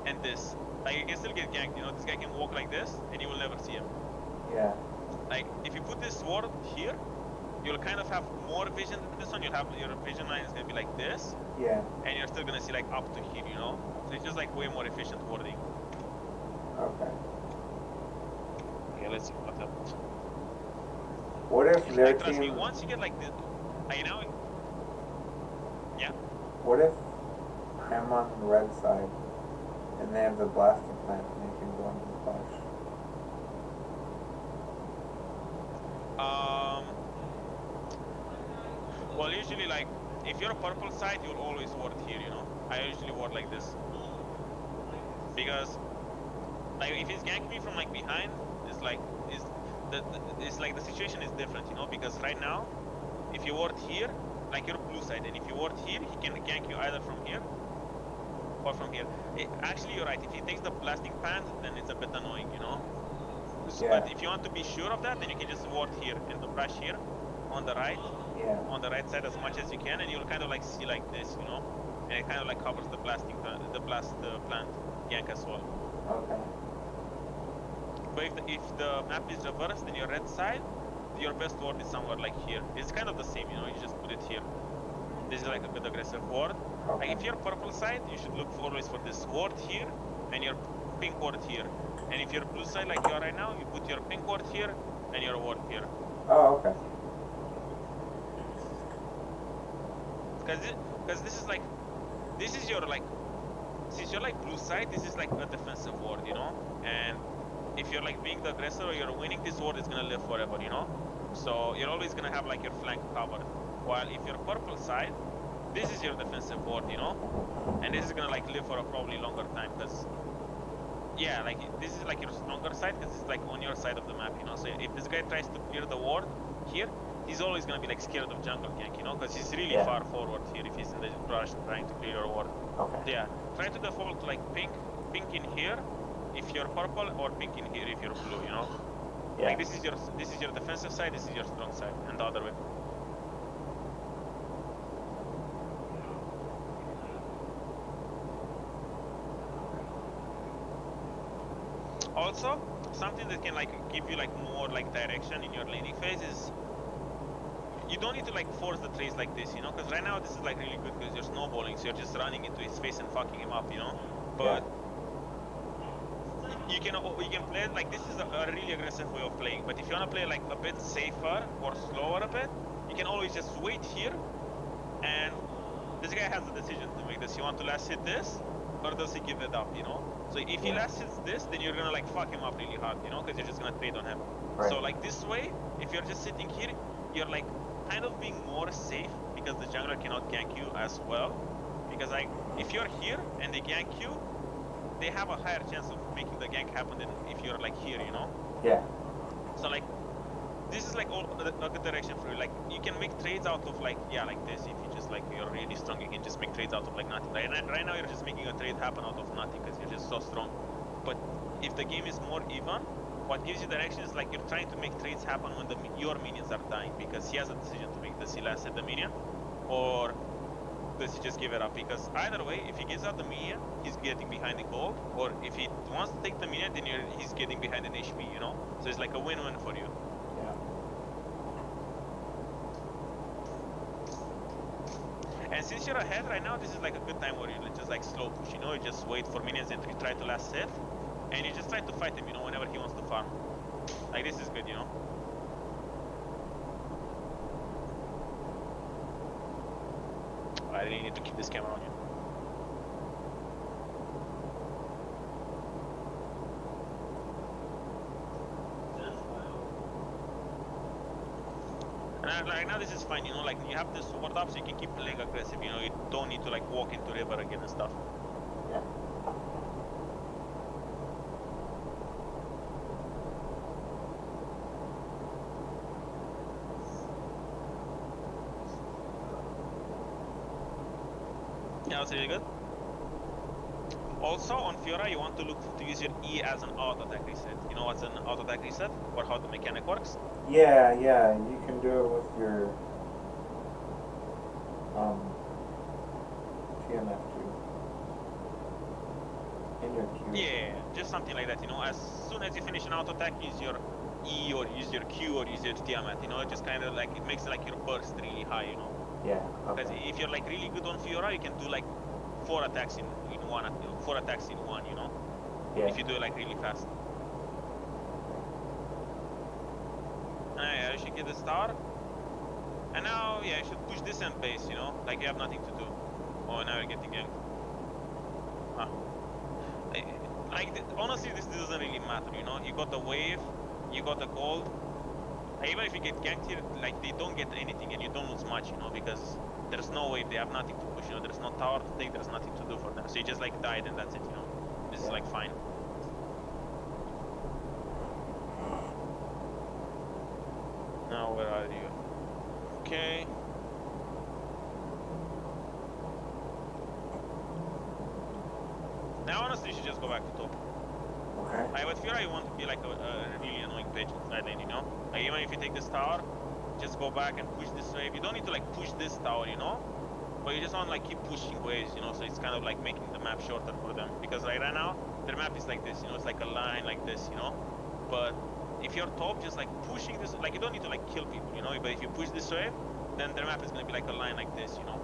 Speaker 1: and this. Like you can still get ganked, you know? This guy can walk like this and you will never see him.
Speaker 2: Yeah.
Speaker 1: Like if you put this ward here, you'll kind of have more vision than this one. You'll have your vision line is gonna be like this.
Speaker 2: Yeah.
Speaker 1: And you're still gonna see like up to here, you know? So it's just like way more efficient warding.
Speaker 2: Okay.
Speaker 1: Okay, let's see what happens.
Speaker 2: What if their
Speaker 1: Like, trust me,
Speaker 2: team?
Speaker 1: once you get like this, you know, yeah.
Speaker 2: What if I'm on the red side and they have the blasting plant and they can go into the flash?
Speaker 1: Well, usually like if you're a purple side, you'll always ward here, you know. I usually ward like this because like if he's ganking me from like behind, it's like it's like the situation is different, you know. Because right now, if you ward here, like your blue side, and if you ward here, he can gank you either from here or from here. Actually, you're right. If he takes the blasting pant, then it's a bit annoying, you know. So,
Speaker 2: Yeah.
Speaker 1: but if you want to be sure of that, then you can just ward here and the brush here on the right.
Speaker 2: Yeah.
Speaker 1: On the right side as much as you can, and you'll kind of like see like this, you know, and it kind of like covers the blasting, the blast plant gank as well.
Speaker 2: Okay.
Speaker 1: But if the map is reversed, then your red side, your best ward is somewhere like here. It's kind of the same, you know. You just put it here. This is like a good aggressive ward.
Speaker 2: Okay.
Speaker 1: Like if you're purple side, you should look always for this ward here and your pink ward here. And if you're blue side like you are right now, you put your pink ward here and your ward here.
Speaker 2: Oh, okay.
Speaker 1: Because this is like, this is your like, since you're like blue side, this is like a defensive ward, you know. And if you're like being the aggressor or you're winning, this ward is gonna live forever, you know. So you're always gonna have like your flank covered. While if you're purple side, this is your defensive ward, you know. And this is gonna like live for a probably longer time, because yeah, like this is like your stronger side, because it's like on your side of the map, you know. So if this guy tries to clear the ward here, he's always gonna be like scared of jungle gank, you know, because he's really far forward here if he's in the brush trying to clear your ward.
Speaker 2: Okay.
Speaker 1: Yeah, try to default to like pink in here if you're purple, or pink in here if you're blue, you know.
Speaker 2: Yeah.
Speaker 1: Like this is your defensive side, this is your strong side, and the other way. Also, something that can like give you like more like direction in your laning phase is you don't need to like force the trades like this, you know, because right now this is like really good because you're snowballing, so you're just running into his face and fucking him up, you know. But you can play it like this is a really aggressive way of playing. But if you want to play like a bit safer or slower a bit, you can always just wait here, and this guy has a decision to make. Does he want to last hit this, or does he give it up, you know? So if he last hits this, then you're gonna like fuck him up really hard, you know, because you're just gonna trade on him.
Speaker 2: Right.
Speaker 1: So like this way, if you're just sitting here, you're like kind of being more safe because the jungler cannot gank you as well. Because like if you're here and they gank you, they have a higher chance of making the gank happen than if you're like here, you know?
Speaker 2: Yeah.
Speaker 1: So like this is like a good direction for you. Like you can make trades out of like like this. If you just like you're really strong, you can just make trades out of like nothing. Right now you're just making a trade happen out of nothing because you're just so strong. But if the game is more even, what gives you direction is like you're trying to make trades happen when your minions are dying, because he has a decision to make. Does he last hit the minion, or does he just give it up? Because either way, if he gives out the minion, he's getting behind the gold, or if he wants to take the minion, then he's getting behind an HP, you know? So it's like a win-win for you.
Speaker 2: Yeah.
Speaker 1: And since you're ahead right now, this is like a good time where you just like slow push, you know? You just wait for minions and you try to last hit, and you just try to fight him, you know, whenever he wants to farm. Like this is good, you know? I really need to keep this camera on you. And right now this is fine, you know, like you have this sword up so you can keep playing aggressive, you know, you don't need to like walk into river again and stuff.
Speaker 2: Yeah.
Speaker 1: Yeah, that's really good. Also, on Fiora, you want to look to use your E as an auto attack reset. You know what's an auto attack reset, or how the mechanic works?
Speaker 2: Yeah, you can do it with your TMF2 in your Q.
Speaker 1: Yeah, just something like that, you know. As soon as you finish an auto attack, use your E or use your Q or use your Tiamat, you know. It just kind of like, it makes like your burst really high, you know.
Speaker 2: Yeah. Okay.
Speaker 1: Because if you're like really good on Fiora, you can do like 4 attacks in one, 4 attacks in one, you know.
Speaker 2: Yeah.
Speaker 1: If you do it like really fast. Yeah, you should get the star. And now, yeah, you should push this end base, you know, like you have nothing to do. Oh, now you're getting ganked. Huh. Honestly, this doesn't really matter, you know. You got the wave, you got the gold. Even if you get ganked here, like they don't get anything and you don't lose much, you know, because there's no wave, they have nothing to push, you know, there's no tower to take, there's nothing to do for them. So you just like died and that's it, you know. This is like fine. Now where are you? Okay. Now, honestly, you should just go back to top.
Speaker 2: Okay.
Speaker 1: With Fiora, you want to be like a really annoying page in side lane, you know? Like, even if you take this tower, just go back and push this wave. You don't need to like push this tower, you know? But you just want to like keep pushing waves, you know? So it's kind of like making the map shorter for them. Because like right now, their map is like this, you know? It's like a line like this, you know? But if you're top, just like pushing this, like you don't need to like kill people, you know? But if you push this wave, then their map is gonna be like a line like this, you know?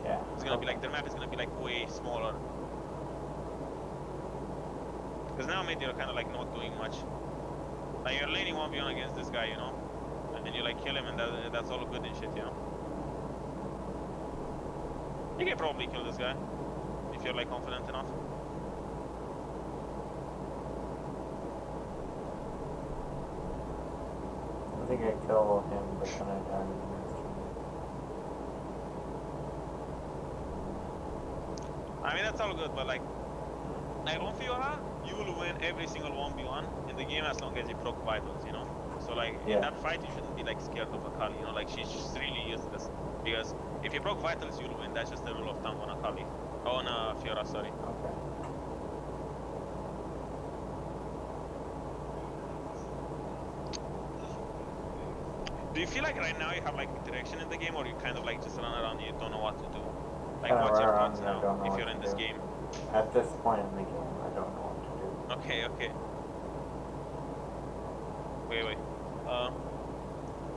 Speaker 2: Yeah.
Speaker 1: It's gonna be like, their map is gonna be like way smaller. Because now mid you're kind of like not doing much. Like you're laning 1v1 against this guy, you know? And then you like kill him and that's all good and shit, you know? You can probably kill this guy. If you're like confident enough.
Speaker 2: I think I kill him, but then I die.
Speaker 1: I mean, that's all good, but like on Fiora, you will win every single 1v1 in the game as long as you proc vitals, you know? So like, in that fight, you shouldn't be like scared of Akali, you know? Like, she's just really useless. Because if you proc vitals, you'll win. That's just the rule of thumb on Akali. On Fiora, sorry.
Speaker 2: Okay.
Speaker 1: Do you feel like right now you have like direction in the game, or you kind of like just run around and you don't know what to do? Like,
Speaker 2: Kinda
Speaker 1: what's your
Speaker 2: run
Speaker 1: thoughts
Speaker 2: around and I
Speaker 1: now,
Speaker 2: don't know
Speaker 1: if
Speaker 2: what
Speaker 1: you're
Speaker 2: to
Speaker 1: in this
Speaker 2: do.
Speaker 1: game?
Speaker 2: At this point in the game, I don't know what to do.
Speaker 1: Okay, okay. Wait.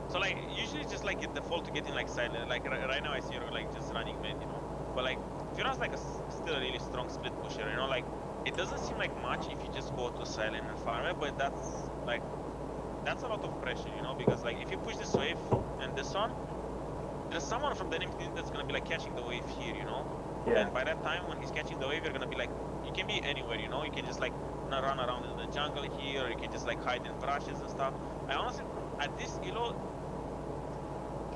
Speaker 1: So like, usually just like you default to getting like silent. Like right now I see you're like just running mid, you know? But like, Fiora's like still a really strong split pusher, you know? Like, it doesn't seem like much if you just go to silent and farm it, but that's a lot of pressure, you know? Because like, if you push this wave and this one, there's someone from the enemy team that's gonna be like catching the wave here, you know?
Speaker 2: Yeah.
Speaker 1: And by that time, when he's catching the wave, you're gonna be like, you can be anywhere, you know? You can just like not run around in the jungle here, or you can just like hide in brushes and stuff. I honestly, at this elo,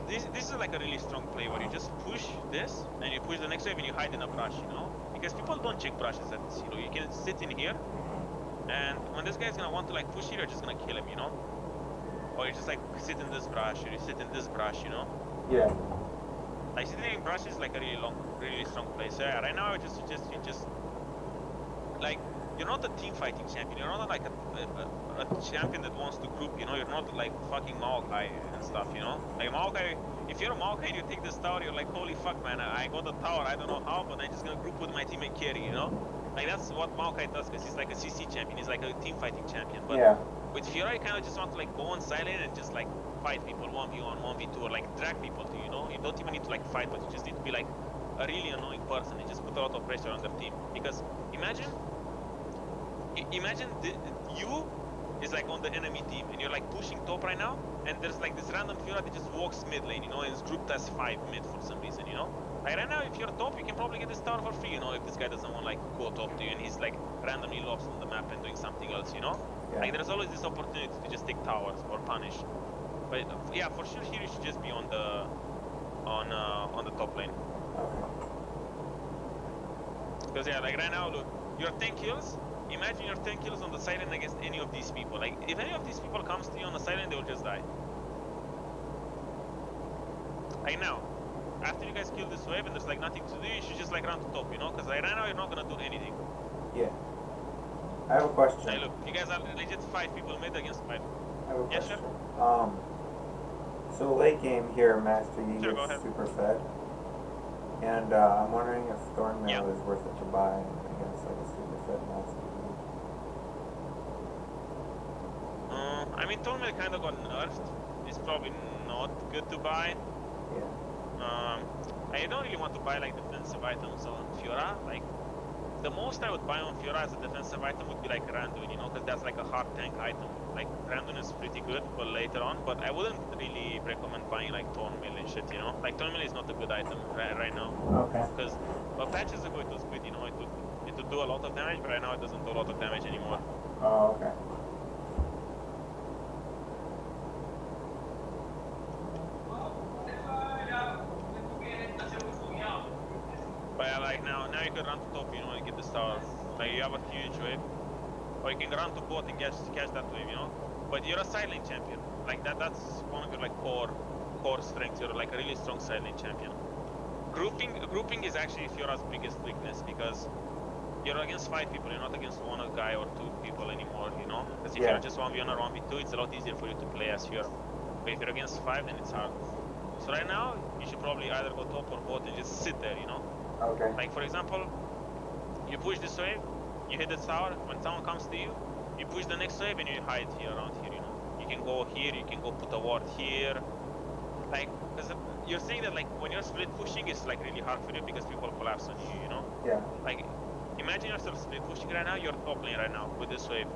Speaker 1: this is like a really strong play where you just push this and you push the next wave and you hide in a brush, you know? Because people don't check brushes at this elo. You can sit in here, and when this guy's gonna want to like push here, you're just gonna kill him, you know? Or you just like sit in this brush, or you sit in this brush, you know?
Speaker 2: Yeah.
Speaker 1: Like sitting in brush is like a really strong play. So yeah, right now I would just suggest you just like, you're not a team fighting champion. You're not like a champion that wants to group, you know? You're not like fucking Maokai and stuff, you know? Like Maokai, if you're a Maokai and you take this tower, you're like, holy fuck, man, I got the tower, I don't know how, but I'm just gonna group with my team and carry, you know? Like that's what Maokai does, because he's like a CC champion. He's like a team fighting champion. But with Fiora, you kind of just want to like go on silent and just like fight people 1v1, 1v2, or like drag people to, you know? You don't even need to like fight, but you just need to be like a really annoying person and just put a lot of pressure on their team. Because imagine you is like on the enemy team and you're like pushing top right now, and there's like this random Fiora that just walks mid lane, you know, and is grouped as 5 mid for some reason, you know? Like right now, if you're top, you can probably get this tower for free, you know, if this guy doesn't want like go top to you and he's like randomly lost on the map and doing something else, you know?
Speaker 2: Yeah.
Speaker 1: Like there's always this opportunity to just take towers or punish. But yeah, for sure here you should just be on the top lane. Because yeah, like right now, look, you're 10 kills. Imagine you're 10 kills on the sideline against any of these people. Like, if any of these people comes to you on the sideline, they will just die. Like now, after you guys kill this wave and there's like nothing to do, you should just like run to top, you know? Because like right now, you're not gonna do anything.
Speaker 2: Yeah. I have a question.
Speaker 1: Hey, look, you guys are legit 5 people mid against 5.
Speaker 2: I have a
Speaker 1: Yeah,
Speaker 2: question.
Speaker 1: sure.
Speaker 2: So late game here, Master Yi
Speaker 1: Sure, go
Speaker 2: is
Speaker 1: ahead.
Speaker 2: super fed. And I'm wondering if Thornmail is worth it to buy against like a super fed Master Yi.
Speaker 1: I mean, Tormel kind of got nerfed. It's probably not good to buy.
Speaker 2: Yeah.
Speaker 1: I don't really want to buy like defensive items on Fiora. Like, the most I would buy on Fiora as a defensive item would be like Randuin, you know, because that's like a hard tank item. Like, Randuin is pretty good for later on, but I wouldn't really recommend buying like Thornmail and shit, you know? Like, Thornmail is not a good item right now.
Speaker 2: Okay.
Speaker 1: Because, well, patches ago it was good, you know, it would do a lot of damage, but right now it doesn't do a lot of damage anymore.
Speaker 2: Oh, okay.
Speaker 1: But yeah, like now you can run to top, you know, and get the stars. Like you have a huge wave, or you can run to bot and catch that wave, you know. But you're a silent champion. Like that's one of your like core strengths. You're like a really strong silent champion. Grouping is actually Fiora's biggest weakness, because you're against 5 people, you're not against one guy or 2 people anymore, you know? Because if
Speaker 2: Yeah.
Speaker 1: you're just 1v1 or 1v2, it's a lot easier for you to play as Fiora. But if you're against 5, then it's hard. So right now, you should probably either go top or bot and just sit there, you know?
Speaker 2: Okay.
Speaker 1: Like, for example, you push this wave, you hit the tower, when someone comes to you, you push the next wave and you hide here, around here, you know? You can go here, you can go put a ward here. Like, because you're saying that, like, when you're split pushing, it's, like, really hard for you because people collapse on you, you know?
Speaker 2: Yeah.
Speaker 1: Like, imagine yourself split pushing right now, you're top lane right now with this wave.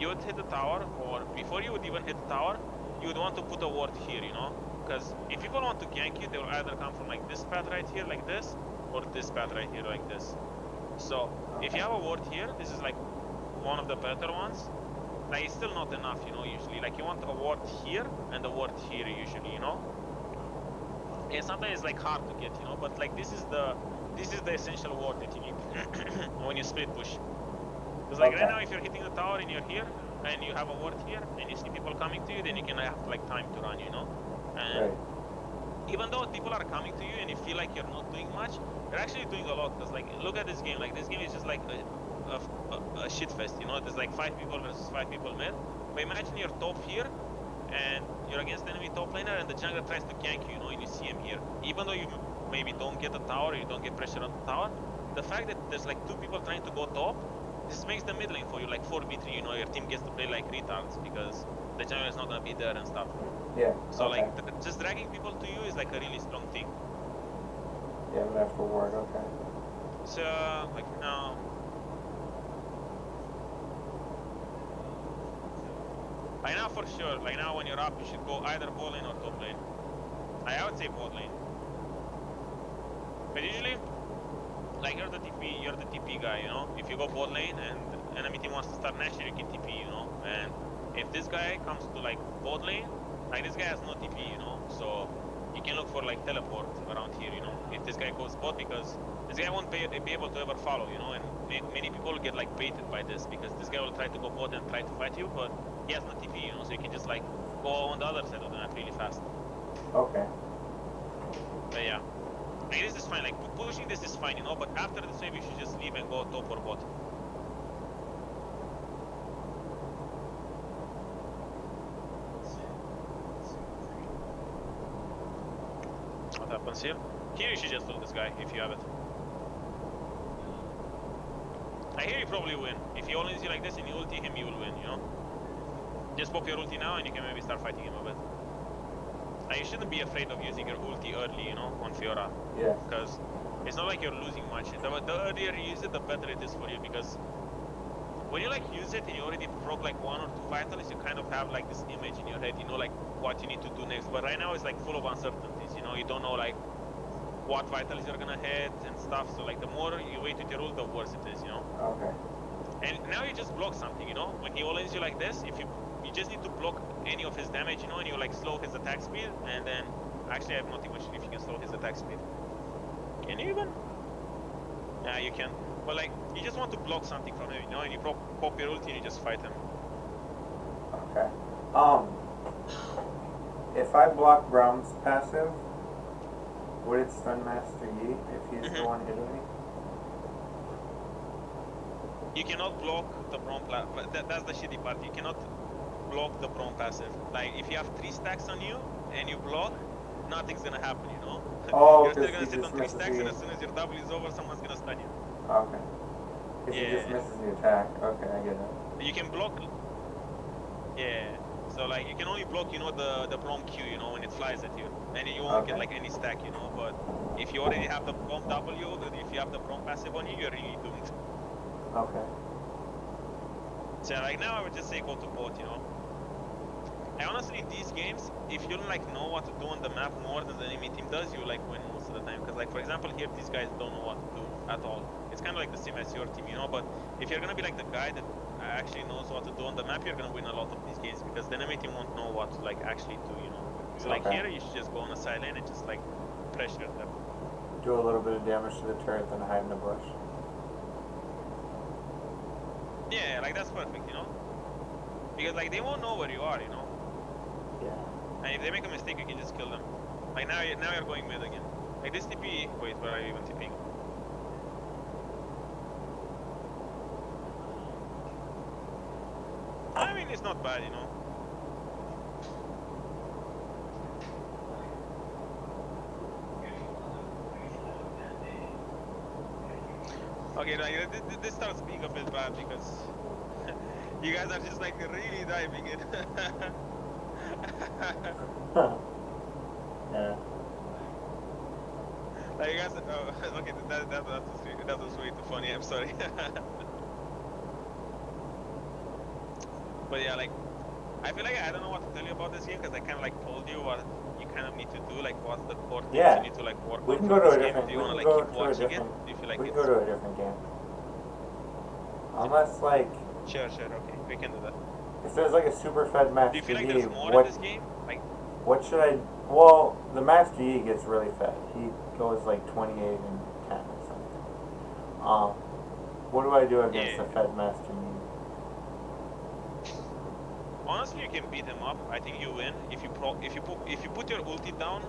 Speaker 1: You would hit the tower, or before you would even hit the tower, you would want to put a ward here, you know? Because if people want to gank you, they will either come from, like, this path right here, like this, or this path right here, like this. So, if you have a ward here, this is, like, one of the better ones. Like, it's still not enough, you know, usually. Like, you want a ward here, and a ward here, usually, you know? And sometimes it's, like, hard to get, you know? But, like, this is the essential ward that you need when you split push. Because like right now, if you're hitting the tower and you're here, and you have a ward here, and you see people coming to you, then you can have like time to run, you know? And even though people are coming to you and you feel like you're not doing much, you're actually doing a lot. Because like, look at this game. Like this game is just like a shit fest, you know? There's like 5 people versus 5 people mid. But imagine you're top here, and you're against the enemy top laner, and the jungler tries to gank you, you know, and you see him here. Even though you maybe don't get the tower, you don't get pressure on the tower, the fact that there's like 2 people trying to go top, this makes the mid lane for you like 4v3, you know, your team gets to play like retards because the jungler is not gonna be there and stuff.
Speaker 2: Yeah.
Speaker 1: So like, just dragging people to you is like a really strong thing.
Speaker 2: Yeah, I'm gonna have to ward, okay.
Speaker 1: So, like now... Like now for sure, like now when you're up, you should go either bot lane or top lane. I would say bot lane. But usually, like you're the TP guy, you know? If you go bot lane and enemy team wants to start Nashor, you can TP, you know? And if this guy comes to like bot lane, like this guy has no TP, you know? So you can look for like teleport around here, you know? If this guy goes bot, because this guy won't be able to ever follow, you know? And many people get like baited by this because this guy will try to go bot and try to fight you, but he has no TP, you know? So you can just like go on the other side of the map really fast.
Speaker 2: Okay.
Speaker 1: But yeah. Like this is fine, like pushing this is fine, you know, but after this wave you should just leave and go top or bot. What happens here? Here you should just ult this guy, if you have it. Here you probably win. If he only you like this and you ulti him, you will win, you know? Just pop your ulti now and you can maybe start fighting him a bit. You shouldn't be afraid of using your ulti early, you know, on Fiora.
Speaker 2: Yeah.
Speaker 1: Because it's not like you're losing much. The earlier you use it, the better it is for you. Because when you like use it and you already broke like 1 or 2 vitals, you kind of have like this image in your head, you know, like what you need to do next. But right now it's like full of uncertainties, you know, you don't know like what vitals you're gonna hit and stuff. So like the more you wait with your ult, the worse it is, you know.
Speaker 2: Okay.
Speaker 1: And now you just block something, you know. When he all-ins you like this, if you just need to block any of his damage, you know, and you like slow his attack speed, and then actually I'm not even sure if you can slow his attack speed. Can you even? Yeah, you can. But like, you just want to block something from him, you know, and you pop your ulti and you just fight him.
Speaker 2: Okay. If I block Braum's passive, would it stun Master Yi if he's the one hitting me?
Speaker 1: You cannot block the Braum that's the shitty part. You cannot block the Braum passive. Like, if you have 3 stacks on you and you block, nothing's gonna happen, you know?
Speaker 2: Oh,
Speaker 1: you're still gonna sit on 3 stacks, and as soon as your W is over, someone's gonna stun you.
Speaker 2: Okay. Because he just misses the attack. Okay, I get it.
Speaker 1: You can block... Yeah. So, like, you can only block, you know, the Braum Q, you know, when it flies at you. And you won't get, like, any stack, you know? But if you already have the Braum W, if you have the Braum passive on you, you're really doomed.
Speaker 2: Okay.
Speaker 1: So like now I would just say go to bot, you know. And honestly, these games, if you don't like know what to do on the map more than the enemy team does, you like win most of the time. Because like for example here, these guys don't know what to do at all. It's kind of like the same as your team, you know. But if you're gonna be like the guy that actually knows what to do on the map, you're gonna win a lot of these games because the enemy team won't know what to like actually do, you know. So like here, you should just go on the side lane and just like pressure them.
Speaker 2: Do a little bit of damage to the turret, then hide in the bush.
Speaker 1: Yeah, like that's perfect, you know? Because like they won't know where you are, you know?
Speaker 2: Yeah.
Speaker 1: And if they make a mistake, you can just kill them. Like now you're going mid again. Like this TP, wait, where are you even TPing? Silent is not bad, you know. Okay, like, this starts being a bit bad because you guys are just like really diving in.
Speaker 2: Yeah.
Speaker 1: Like you guys, okay, that was way too funny. I'm sorry. But yeah, like I feel like I don't know what to tell you about this game because I kind of like told you what you kind of need to do, like what's the core things
Speaker 2: Yeah.
Speaker 1: you need to like work
Speaker 2: We
Speaker 1: on
Speaker 2: can
Speaker 1: for
Speaker 2: go to
Speaker 1: this
Speaker 2: a
Speaker 1: game.
Speaker 2: different.
Speaker 1: Do you
Speaker 2: We
Speaker 1: want to
Speaker 2: can
Speaker 1: like
Speaker 2: go
Speaker 1: keep
Speaker 2: to a
Speaker 1: watching it?
Speaker 2: different.
Speaker 1: Do you feel like
Speaker 2: We can
Speaker 1: it's
Speaker 2: go to a different game. Unless like
Speaker 1: sure, okay, we can do that.
Speaker 2: if there's like a super fed
Speaker 1: Do
Speaker 2: Master
Speaker 1: you feel like
Speaker 2: Yi,
Speaker 1: there's more in
Speaker 2: what
Speaker 1: this game? Like,
Speaker 2: what should I? Well, the Master Yi gets really fed. He goes like 28 and 10 or something. What do I do against
Speaker 1: yeah.
Speaker 2: the fed Master Yi?
Speaker 1: Honestly, you can beat him up. I think you win if you put your ulti down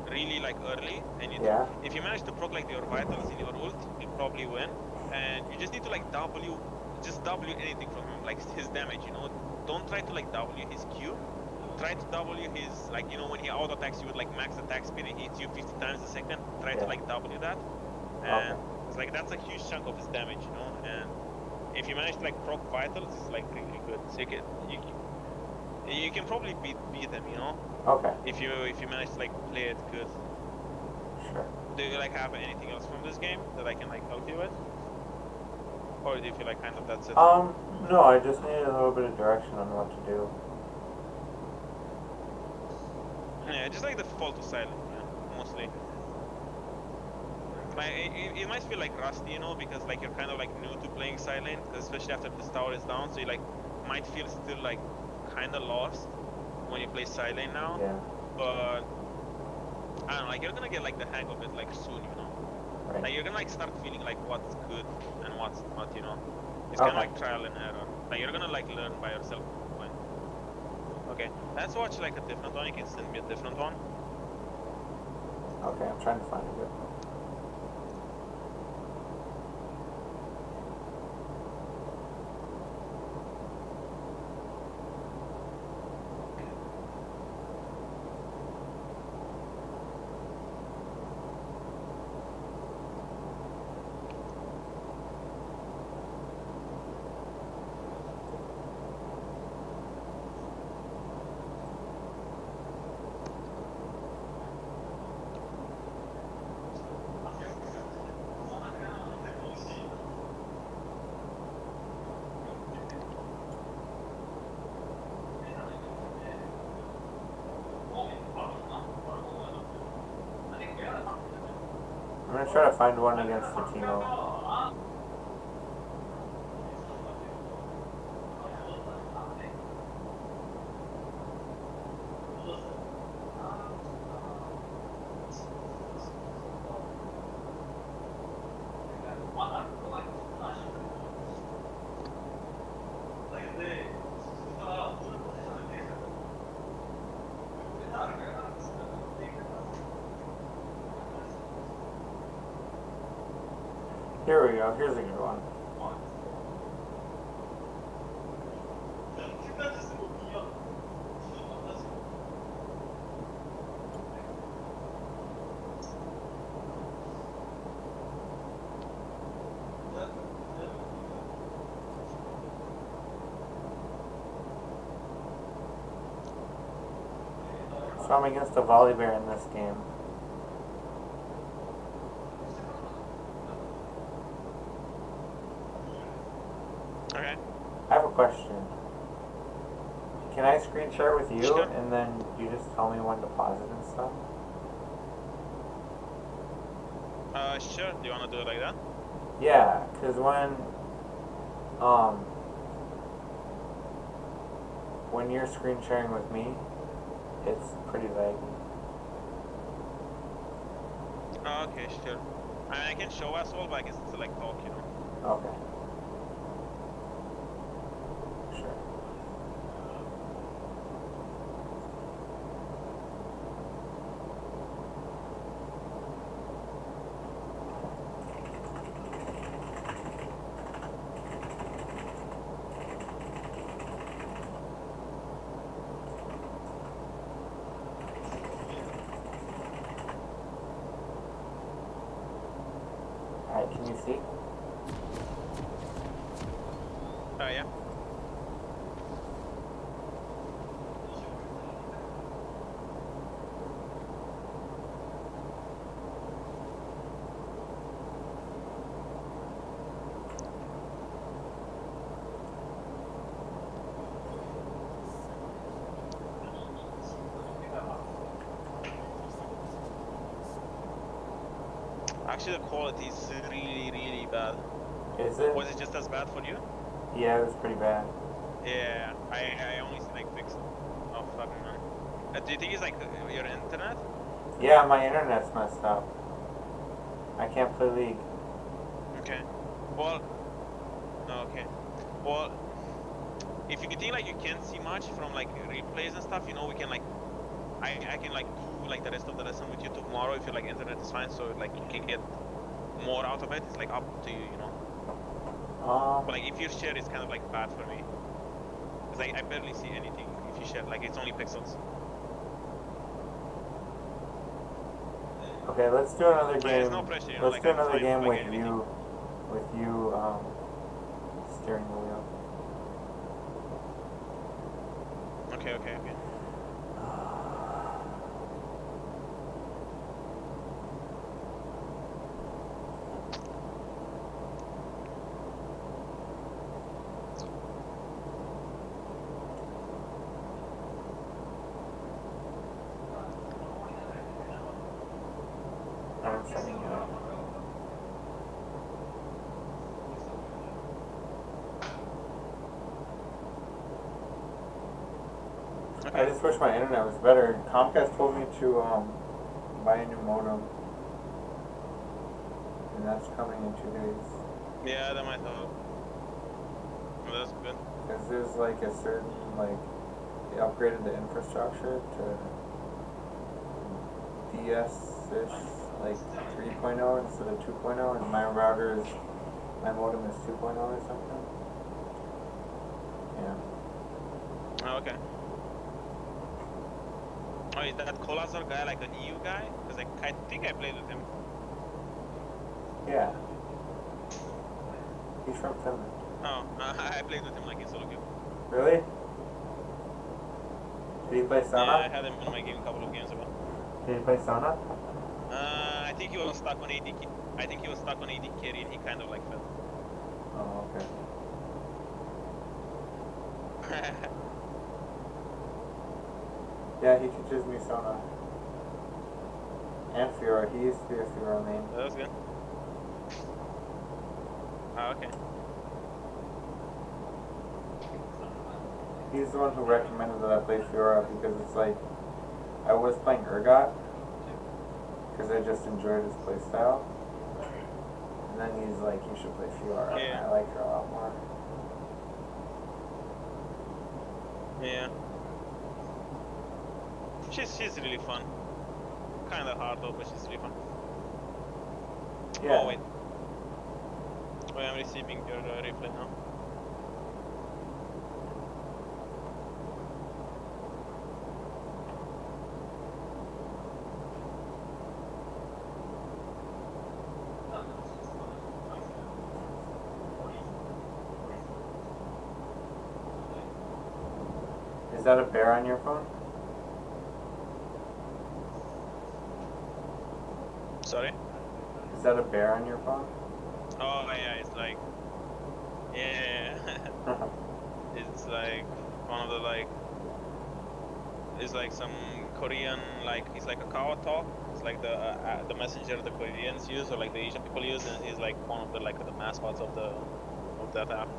Speaker 1: really like early, and
Speaker 2: Yeah.
Speaker 1: if you manage to proc like your vitals in your ult, you'll probably win. And you just need to like just W anything from him, like his damage. You know, don't try to like W his Q. Try to W his, like, you know, when he auto attacks you with like max attack speed and hits you 50 times a second. Try to like W that, and it's like that's a huge chunk of his damage, you know. And if you manage to like proc vitals, it's like really good. So you can probably beat him, you know.
Speaker 2: Okay.
Speaker 1: If you manage to like play it good.
Speaker 2: Sure.
Speaker 1: Do you like have anything else from this game that I can like help you with, or do you feel like kind of that's it?
Speaker 2: No, I just need a little bit of direction on what to do.
Speaker 1: Yeah, just like the fall to silent, yeah, mostly. Like it might feel like rusty, you know, because like you're kind of like new to playing silent, especially after this tower is down, so you like might feel still like kind of lost when you play silent now.
Speaker 2: Yeah.
Speaker 1: But I don't know, like you're gonna get like the hang of it like soon, you know.
Speaker 2: Right.
Speaker 1: Like you're gonna like start feeling like what's good and what's not, you know. It's kind of like trial and error. Like you're gonna like learn by yourself. Okay, let's watch like a different one. You can send me a different one.
Speaker 2: Okay, I'm trying to find a good one. I'm gonna try to find one against the Timo. Here we go. Here's a good one. So I'm against a volley bear in this game.
Speaker 1: Okay.
Speaker 2: I have a question. Can I screen share with you
Speaker 1: Sure.
Speaker 2: and then you just tell me when to pause it and stuff?
Speaker 1: Sure. Do you wanna do it like that?
Speaker 2: Yeah, because when you're screen sharing with me, it's pretty laggy.
Speaker 1: Okay, sure. I can show as well, but I can still like talk, you know.
Speaker 2: Okay. Sure. can you see?
Speaker 1: Yeah. Actually, the quality is really, really bad.
Speaker 2: Is it?
Speaker 1: Was it just as bad for you?
Speaker 2: Yeah, it was pretty bad.
Speaker 1: Yeah, I only see like pixels. Oh fuck man. Do you think it's like your internet?
Speaker 2: Yeah, my internet's messed up. I can't play League.
Speaker 1: Okay. Well, okay. Well, if you think like you can't see much from like replays and stuff, you know, we can like, I can like do like the rest of the lesson with you tomorrow if your like internet is fine, so like you can get more out of it. It's like up to you, you know. But like if your share is kind of like bad for me, cause I barely see anything if you share. Like it's only pixels.
Speaker 2: Okay, let's do another game.
Speaker 1: There's no pressure, you know.
Speaker 2: Let's
Speaker 1: Like
Speaker 2: do
Speaker 1: I'm
Speaker 2: another
Speaker 1: fine
Speaker 2: game
Speaker 1: with like
Speaker 2: with
Speaker 1: anything.
Speaker 2: you steering the wheel.
Speaker 1: Okay, okay, okay.
Speaker 2: I'm setting it up.
Speaker 1: Okay.
Speaker 2: I just wish my internet was better. Comcast told me to buy a new modem, and that's coming in 2 days.
Speaker 1: Yeah, that might help. Well, that's good.
Speaker 2: Because there's like a certain they upgraded the infrastructure to DS-ish, like 3.0 instead of 2.0, and my modem is 2.0 or something. Yeah.
Speaker 1: Oh, okay. Oh, is that Kolazar guy like an EU guy? Because like, I think I played with him.
Speaker 2: Yeah. He's from Finland.
Speaker 1: Oh, I played with him like in solo queue.
Speaker 2: Really? Did he play Sauna?
Speaker 1: Yeah, I had him in my game a couple of games ago.
Speaker 2: Did he play Sauna?
Speaker 1: I think he was stuck on AD. I think he was stuck on AD carry and he kind of like fell.
Speaker 2: Oh, okay. Yeah, he teaches me Sauna. And Fiora. He used to be a Fiora main.
Speaker 1: That was good. Oh, okay.
Speaker 2: He's the one who recommended that I play Fiora because it's like, I was playing Urgot because I just enjoyed his playstyle. And then he's like, you should play Fiora.
Speaker 1: Yeah.
Speaker 2: And I like her a lot more.
Speaker 1: Yeah. She's really fun. Kinda hard though, but she's really fun.
Speaker 2: Yeah.
Speaker 1: Oh wait. Wait, I'm receiving your replay now.
Speaker 2: Is that a bear on your phone?
Speaker 1: Sorry?
Speaker 2: Is that a bear on your phone?
Speaker 1: Oh yeah, it's like, yeah, it's like one of the like, it's like some Korean, like it's like a Kawa talk. It's like the messenger the Koreans use or like the Asian people use, and he's like one of the like the mascots of that app.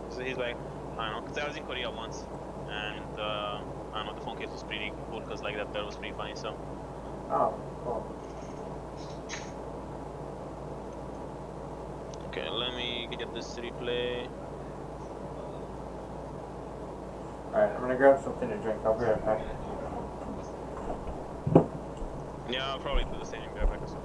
Speaker 1: So he's like, I don't know, because I was in Korea once, and I don't know, the phone case was pretty cool because like that was pretty funny. So.
Speaker 2: Oh, cool.
Speaker 1: Okay, let me get this replay.
Speaker 2: Alright, I'm gonna grab something to drink. I'll be right back.
Speaker 1: Yeah, I'll probably do the same. Grab back as well.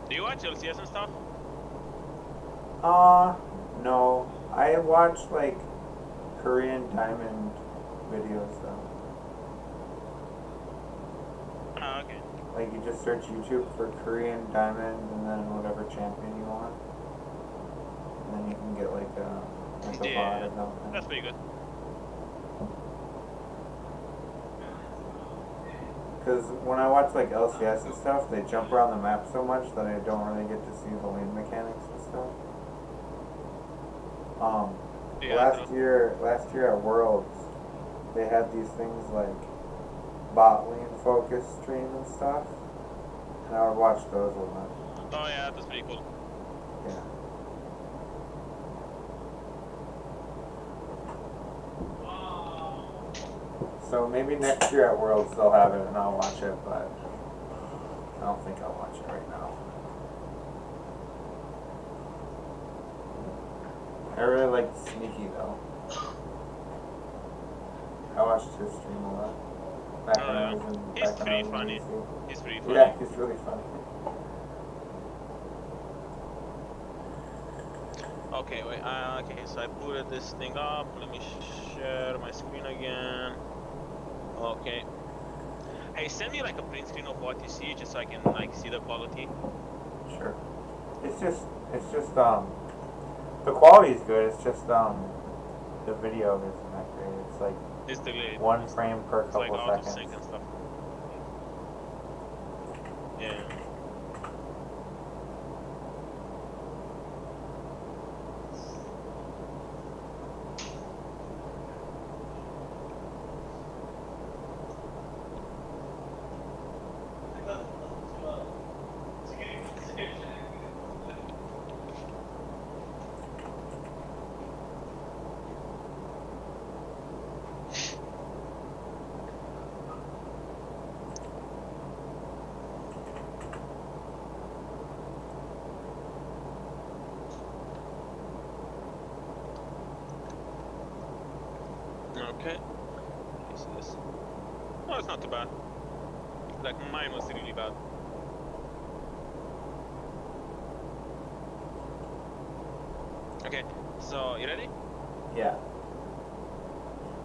Speaker 1: Do you watch LCS and stuff?
Speaker 2: No. I watch like Korean diamond videos though.
Speaker 1: Ah, okay.
Speaker 2: Like you just search YouTube for Korean diamond and then whatever champion you want. And then you can get like a bot or something.
Speaker 1: That's pretty good.
Speaker 2: Because when I watch like LCS and stuff, they jump around the map so much that I don't really get to see the lane mechanics and stuff. Last year at Worlds, they had these things like bot lane focus stream and stuff, and I would watch those with them.
Speaker 1: Oh yeah, that's pretty cool.
Speaker 2: Yeah. So maybe next year at Worlds they'll have it and I'll watch it, but I don't think I'll watch it right now. I really like Sneaky though. I watched his stream a lot.
Speaker 1: He's pretty funny. He's pretty funny.
Speaker 2: Yeah, he's really funny.
Speaker 1: Okay, wait. Okay, so I booted this thing up. Let me share my screen again. Okay. Hey, send me like a print screen of what you see, just so I can like see the quality.
Speaker 2: Sure. It's just the quality is good. It's just the video isn't that great. It's like
Speaker 1: It's delayed.
Speaker 2: 1 frame per
Speaker 1: It's
Speaker 2: couple
Speaker 1: like out of
Speaker 2: seconds.
Speaker 1: sync and stuff. Yeah. Okay. Let's see this. Oh, it's not too bad. Like mine was really bad. Okay, so you ready?
Speaker 2: Yeah.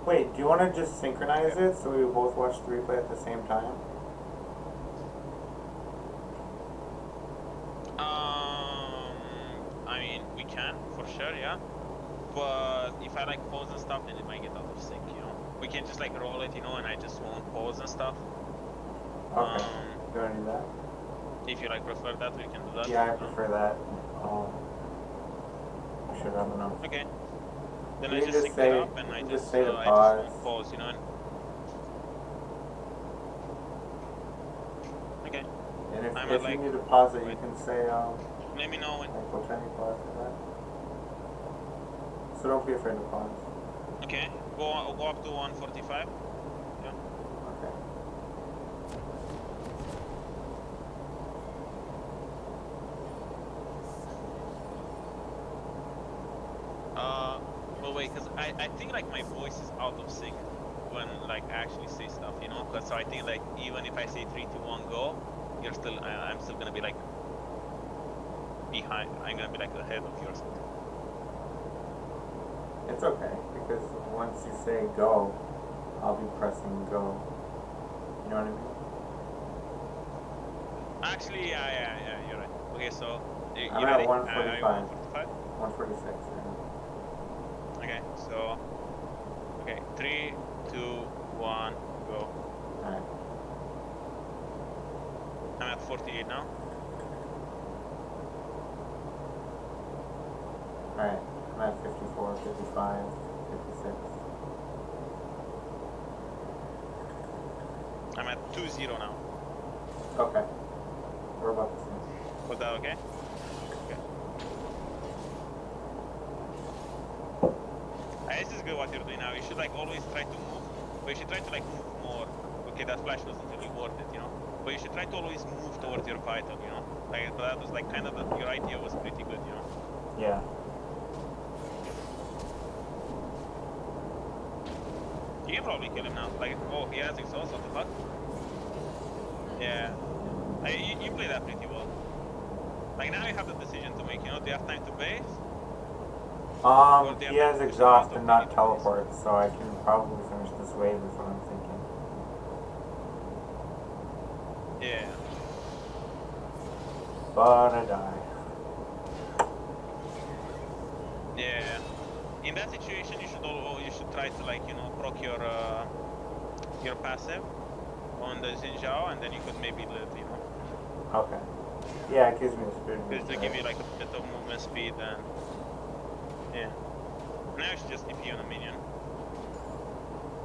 Speaker 2: Wait, do you want to just synchronize it so we both watch the replay at the same time?
Speaker 1: I mean, we can for sure, yeah. But if I like pause and stuff, then it might get out of sync, you know. We can just like roll it, you know, and I just won't pause and stuff.
Speaker 2: Okay. Do you want to do that?
Speaker 1: If you like prefer that, we can do that.
Speaker 2: Yeah, I prefer that. I should have enough.
Speaker 1: Okay. Then
Speaker 2: You
Speaker 1: I
Speaker 2: can
Speaker 1: just
Speaker 2: just
Speaker 1: sync it
Speaker 2: say-
Speaker 1: up and
Speaker 2: you
Speaker 1: I
Speaker 2: can
Speaker 1: just
Speaker 2: just say to
Speaker 1: I
Speaker 2: pause.
Speaker 1: just won't pause, you know. Okay.
Speaker 2: And if
Speaker 1: I'm
Speaker 2: you
Speaker 1: like-
Speaker 2: need to pause it, you can say,
Speaker 1: Let me know when.
Speaker 2: like, what time you pause for that. So don't be afraid to pause.
Speaker 1: Okay. Go up to 145. Yeah.
Speaker 2: Okay.
Speaker 1: Well, wait, because I think like my voice is out of sync when like I actually say stuff, you know. Because so I think like even if I say 3, 2, 1, go, you're still I'm still gonna be like behind. I'm gonna be like ahead of yours.
Speaker 2: It's okay, because once you say go, I'll be pressing go. You know what I mean?
Speaker 1: Actually, yeah, you're right. Okay, so you
Speaker 2: I'm
Speaker 1: ready?
Speaker 2: at 145.
Speaker 1: 145.
Speaker 2: 146 right now.
Speaker 1: Okay, so okay, 3, 2, 1, go.
Speaker 2: Alright.
Speaker 1: I'm at 48 now.
Speaker 2: Alright. I'm at 54, 55, 56.
Speaker 1: I'm at 2-0 now.
Speaker 2: Okay. We're about the same.
Speaker 1: Was that okay? Okay. This is good what you're doing now. You should like always try to move. But you should try to like move more. Okay, that flash wasn't really worth it, you know. But you should try to always move towards your vital, you know. Like that was like kind of your idea was pretty good, you know.
Speaker 2: Yeah.
Speaker 1: You can probably kill him now. Like, oh, he has exhaust. What the fuck? Yeah. You play that pretty well. Like now you have the decision to make, you know, do you have time to base?
Speaker 2: He has exhaust and not teleport, so I can probably finish this wave is what I'm thinking.
Speaker 1: Yeah.
Speaker 2: But I die.
Speaker 1: Yeah. In that situation, you should try to, like, you know, proc your passive on the Xinjiao, and then you could maybe live, you know.
Speaker 2: Okay. Yeah, it gives me the speed.
Speaker 1: Just to give you like a bit of movement speed, and yeah. Now you should just TP on a minion.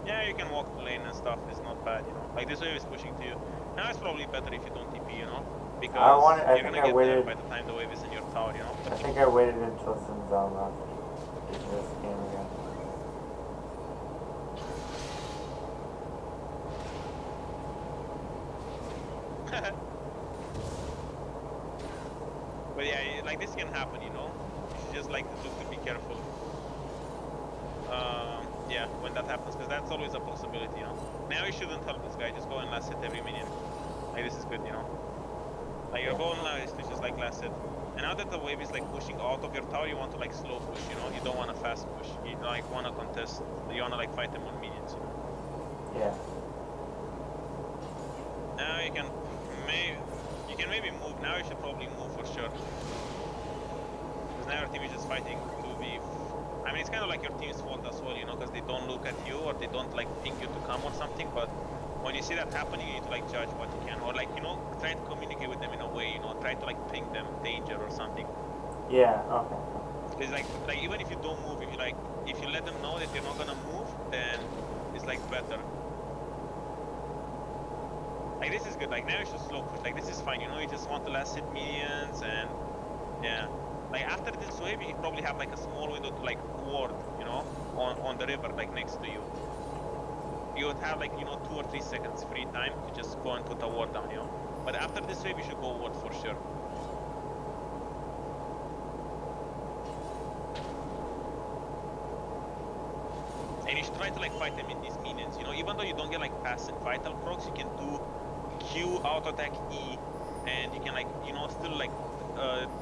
Speaker 1: Yeah, you can walk the lane and stuff. It's not bad, you know. Like this wave is pushing to you. Now it's probably better if you don't TP, you know, because you're gonna get there by the time the wave is in your tower, you know.
Speaker 2: I think I waited until Sinzal left in this game again.
Speaker 1: But yeah, like this can happen, you know. You should just like to be careful. Yeah, when that happens, because that's always a possibility, you know. Now you shouldn't help this guy. Just go and last hit every minion. Like this is good, you know. Like your goal now is to just like last hit. And now that the wave is like pushing out of your tower, you want to like slow push, you know. You don't want to fast push. You like want to contest. You want to like fight them on minions, you know.
Speaker 2: Yeah.
Speaker 1: Now you can maybe move. Now you should probably move for sure. Because now your team is just fighting to be. I mean, it's kind of like your team's fault as well, you know, because they don't look at you or they don't like ping you to come or something. But when you see that happening, you need to like judge what you can, or like, you know, try to communicate with them in a way, you know, try to like ping them danger or something.
Speaker 2: Yeah. Okay.
Speaker 1: It's like even if you don't move, if you let them know that you're not gonna move, then it's like better. Like this is good. Like now you should slow push. Like this is fine. You know, you just want to last hit minions and yeah. Like after this wave, you probably have like a small window to like ward, you know, on the river like next to you. You would have like, you know, 2 or 3 seconds free time to just go and put a ward down, you know. But after this wave, you should go ward for sure. And you should try to like fight them in these minions, you know. Even though you don't get like passive vital procs, you can do Q, auto attack E, and you can like, you know, still like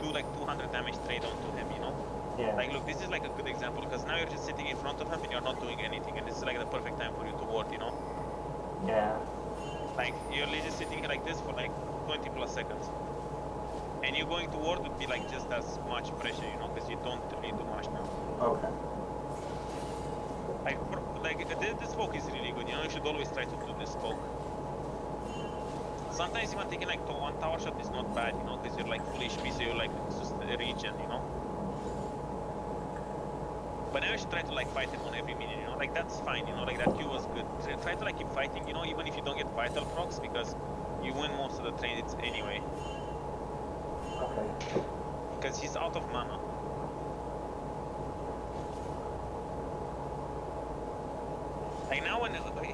Speaker 1: do like 200 damage straight onto him, you know.
Speaker 2: Yeah.
Speaker 1: Like look, this is like a good example because now you're just sitting in front of him and you're not doing anything, and this is like the perfect time for you to ward, you know.
Speaker 2: Yeah.
Speaker 1: Like you're just sitting here like this for like 20 plus seconds, and you going to ward would be like just as much pressure, you know, because you don't really do much now.
Speaker 2: Okay.
Speaker 1: Like this poke is really good, you know. You should always try to do this poke. Sometimes even taking like one tower shot is not bad, you know, because you're like full HP, so you're like just regen, you know. But now you should try to like fight him on every minion, you know, like that's fine, you know, like that Q was good. Try to like keep fighting, you know, even if you don't get vital procs, because you win most of the trades anyway.
Speaker 2: Okay.
Speaker 1: Because he's out of mana. Like now when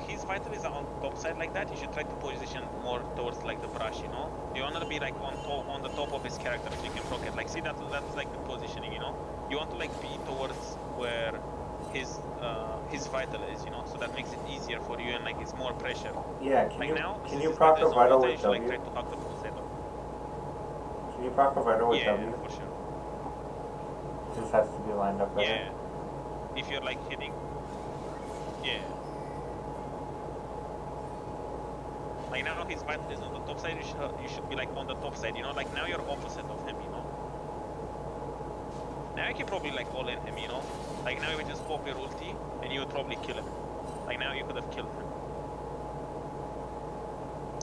Speaker 1: his vital is on top side like that, you should try to position more towards like the brush, you know. You want to be like on the top of his character so you can proc it. Like see that's like the positioning, you know. You want to like be towards where his vital is, you know, so that makes it easier for you and like it's more pressure.
Speaker 2: Yeah, can you proc a vital with W?
Speaker 1: Like, try to hug the potato.
Speaker 2: Can you proc a vital with W?
Speaker 1: Yeah, for sure.
Speaker 2: It just has to be lined up better.
Speaker 1: Yeah. If you're like hitting. Yeah. Like now his vital is on the top side, you should be like on the top side, you know, like now you're opposite of him, you know. Now you can probably like all in him, you know. Like now you would just pop your ulti and you would probably kill him. Like now you could have killed him.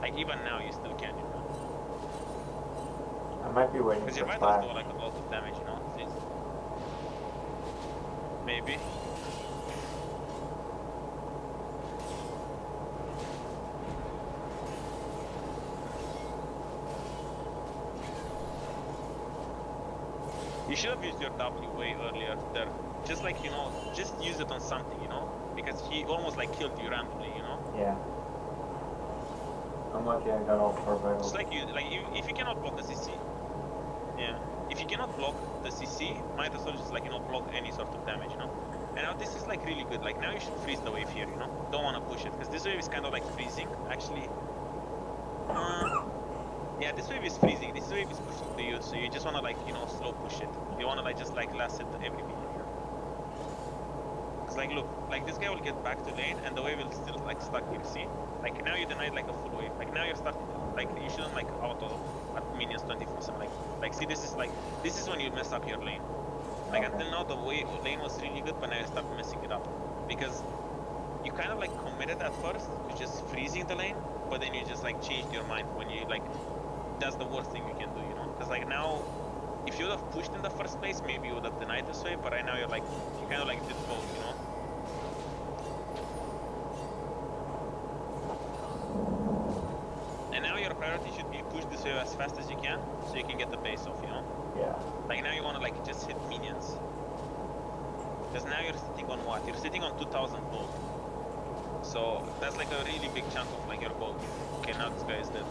Speaker 1: Like even now you still can, you know.
Speaker 2: I might be waiting for
Speaker 1: because your vitals do like a lot of damage, you know. Maybe. You should have used your W way earlier there. Just like, you know, just use it on something, you know? Because he almost like killed you randomly, you know?
Speaker 2: Yeah. I'm lucky I got all 4 vitals.
Speaker 1: Just like if you cannot block the CC. Yeah. If you cannot block the CC, might as well just like, you know, block any sort of damage, you know? And now this is like really good. Like now you should freeze the wave here, you know? Don't want to push it. Because this wave is kind of like freezing. Actually, Yeah, this wave is freezing. This wave is pushing to you, so you just wanna like, you know, slow push it. You wanna like just like last it every minute. Cause like look, like this guy will get back to lane and the wave will still like stuck here, see? Like now you denied like a full wave. Like now you're starting, like you shouldn't like auto at minions 24/7. Like see, this is when you mess up your lane. Like
Speaker 2: Okay.
Speaker 1: until now the lane was really good, but now you start messing it up. Because you kind of like committed at first to just freezing the lane, but then you just like changed your mind when you like, that's the worst thing you can do, you know? Because like now, if you would have pushed in the first place, maybe you would have denied this wave, but right now you're like, you kind of like did both, you know? And now your priority should be push this wave as fast as you can, so you can get the base off, you know?
Speaker 2: Yeah.
Speaker 1: Like now you want to like just hit minions. Because now you're sitting on what? You're sitting on 2000 gold. So that's like a really big chunk of like your gold. Okay, now this guy is dead.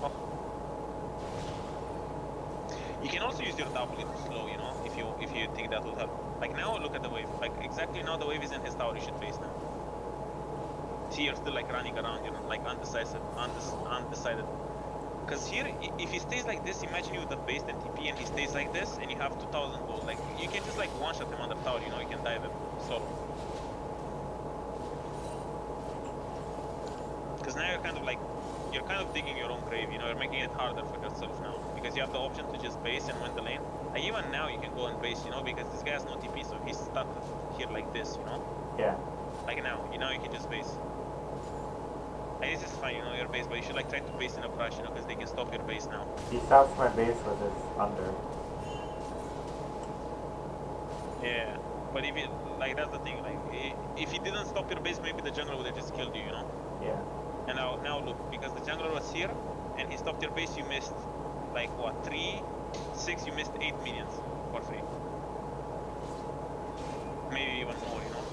Speaker 1: Oh. You can also use your W to slow, you know, if you think that would help. Like now look at the wave. Like exactly now the wave is in his tower, you should base now. See, you're still like running around, you know, like undecided. Because here, if he stays like this, imagine you with the base and TP and he stays like this and you have 2000 gold. Like, you can just like one-shot him on the tower, you know, you can dive him solo. Because now you're kind of digging your own grave, you know, you're making it harder for yourself now. Because you have the option to just base and win the lane. Like, even now you can go and base, you know, because this guy has no TP, so he's stuck here like this, you know?
Speaker 2: Yeah.
Speaker 1: Like now, you know, you can just base. Like, this is fine, you know, your base, but you should like try to base in a brush, you know, because they can stop your base now.
Speaker 2: He stops my base with his under.
Speaker 1: Yeah, but if it, like, that's the thing, like, if he didn't stop your base, maybe the jungler would have just killed you, you know?
Speaker 2: Yeah.
Speaker 1: And now look, because the jungler was here, and he stopped your base, you missed, like, what, 3, 6, you missed 8 minions for free. Maybe even more, you know?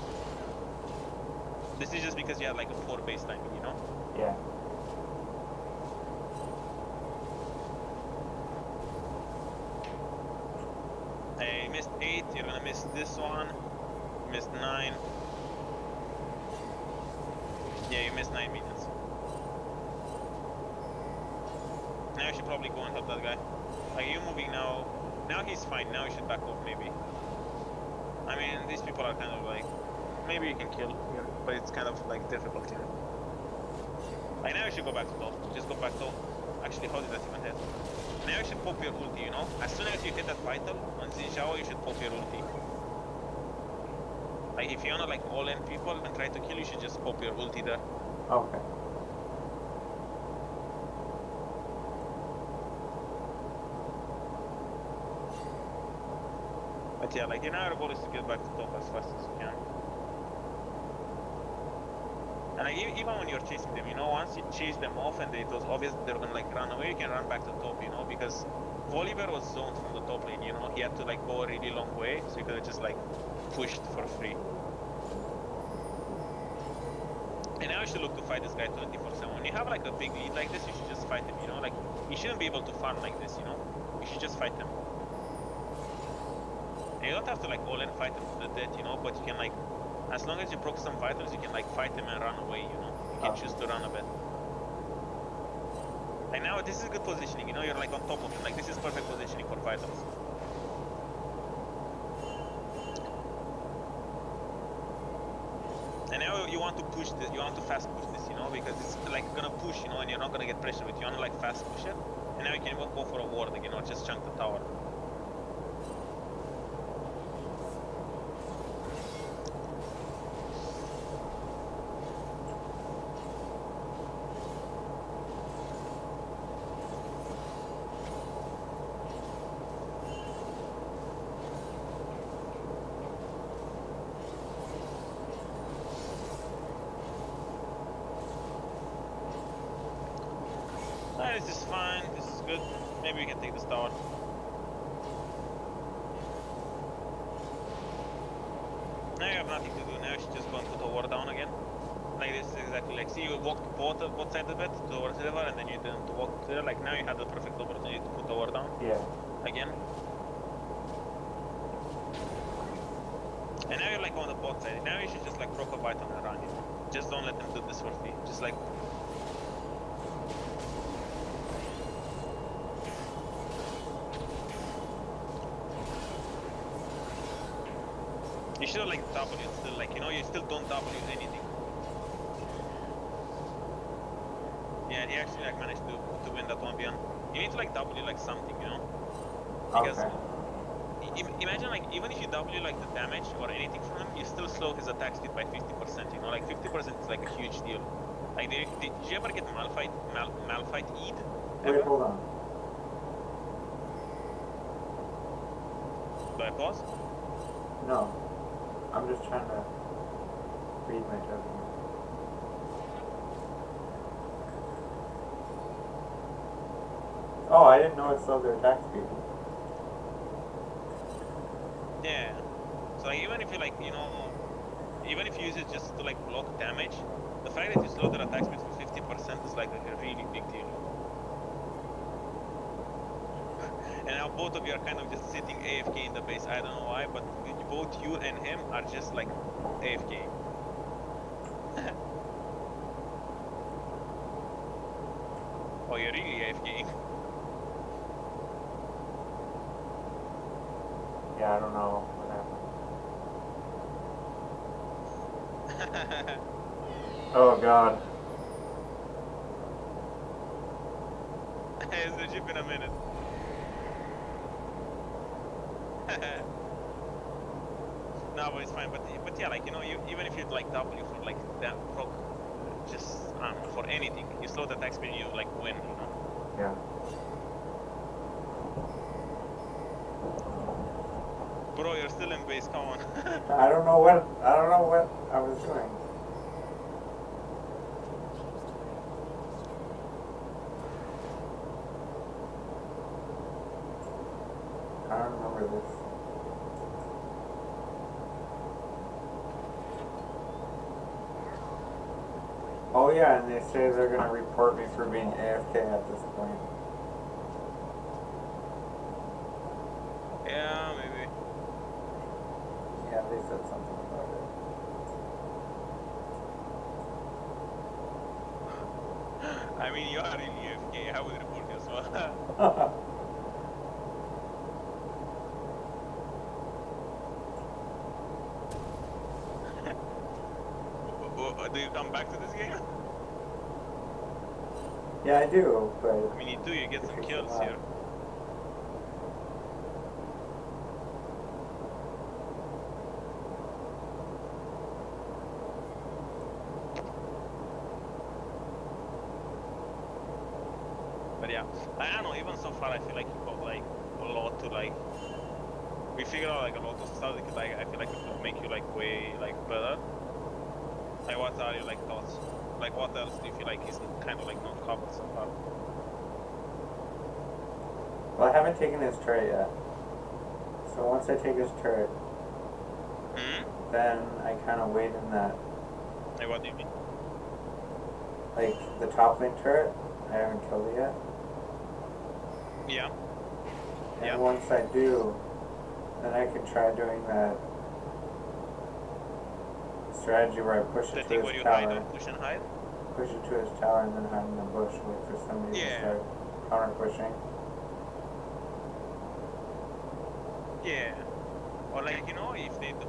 Speaker 1: This is just because you had, like, a poor base timing, you know?
Speaker 2: Yeah.
Speaker 1: You missed 8, you're gonna miss this one, you missed 9. Yeah, you missed 9 minions. Now you should probably go and help that guy. Like, you moving now. Now he's fine. Now you should back off, maybe. I mean, these people are kind of like, maybe you can kill here, but it's kind of like difficult here. Like, now you should go back to top. Just go back top. Actually, how did that even hit? Now you should pop your ulti, you know? As soon as you hit that vital on Zinzhao, you should pop your ulti. Like, if you wanna like all in people and try to kill, you should just pop your ulti there.
Speaker 2: Okay.
Speaker 1: But yeah, like, our goal is to get back to top as fast as you can. And like, even when you're chasing them, you know, once you chase them off and it was obvious they're gonna like run away, you can run back to top, you know, because Volibear was zoned from the top lane, you know, he had to like go a really long way, so you could have just like pushed for free. And now you should look to fight this guy 24/7. When you have like a big lead like this, you should just fight him, you know, like, you shouldn't be able to farm like this, you know, you should just fight him. And you don't have to like all in fight him to the death, you know, but you can like, as long as you proc some vitals, you can like fight him and run away, you know. You can choose to run a bit. Like now, this is good positioning, you know, you're like on top of him. Like, this is perfect positioning for vitals. And now you want to push this, you want to fast push this, you know, because it's like gonna push, you know, and you're not gonna get pressure with it. You wanna like fast push it, and now you can go for a ward, like, you know, just chunk the tower. This is fine, this is good. Maybe we can take this tower. Now you have nothing to do, now you should just go and put the ward down again. Like, this is exactly like, see, you walked both sides of it towards the river, and then you didn't walk there. Like, now you had the perfect opportunity to put the ward down.
Speaker 2: Yeah.
Speaker 1: Again. And now you're like on the bot side. Now you should just like proc a vital and run, you know. Just don't let them do this for free. Just like You should like W still, like, you know, you still don't W anything. Yeah, he actually like managed to win that 1v1. You need to like W like something, you know? Because imagine like even if you W like the damage or anything from him, you still slow his attack speed by 50%, you know? Like 50% is like a huge deal. Like did you ever get Malphite E'd?
Speaker 2: Wait, hold on.
Speaker 1: Do I pause?
Speaker 2: No. I'm just trying to read my W. Oh, I didn't know it slowed their attack speed.
Speaker 1: Yeah. So like, even if you like, you know, even if you use it just to like block damage, the fact that you slow their attack speed for 50% is like a really big deal. And now both of you are kind of just sitting AFK in the base. I don't know why, but both you and him are just like AFK. Oh, you're really AFK.
Speaker 2: Yeah, I don't know what happened. Oh god.
Speaker 1: It's a chip in a minute. No, but it's fine. But yeah, like, you know, even if you like W for like that proc, just I don't know, for anything, you slow the attack speed, you like win, you know.
Speaker 2: Yeah.
Speaker 1: Bro, you're still in base. Come on.
Speaker 2: I don't know what I was doing. I don't remember this. Oh yeah, and they say they're gonna report me for being AFK at this point.
Speaker 1: Yeah, maybe.
Speaker 2: Yeah, they said something about it.
Speaker 1: I mean, you are really AFK. I would report you as well. Do you come back to this game?
Speaker 2: Yeah, I do, but
Speaker 1: I mean, you do. You get some kills here. But yeah, I don't know, even so far I feel like you got like a lot to like, we figured out like a lot of stuff that could, like, I feel like it could make you like way like better. Like what are your like thoughts? Like what else do you feel like is kind of like not covered so far?
Speaker 2: well, I haven't taken his turret yet. So once I take his turret, then I kind of wait in that.
Speaker 1: Like what do you mean?
Speaker 2: Like the top lane turret, I haven't killed it yet.
Speaker 1: Yeah.
Speaker 2: And
Speaker 1: Yeah.
Speaker 2: once I do, then I can try doing that strategy where I push
Speaker 1: The
Speaker 2: it
Speaker 1: thing
Speaker 2: to
Speaker 1: where
Speaker 2: his
Speaker 1: you hide
Speaker 2: tower.
Speaker 1: or push and hide?
Speaker 2: Push it to his tower and then hide in the bush, wait for somebody to start counter pushing.
Speaker 1: Yeah. Or like, you know, if they do,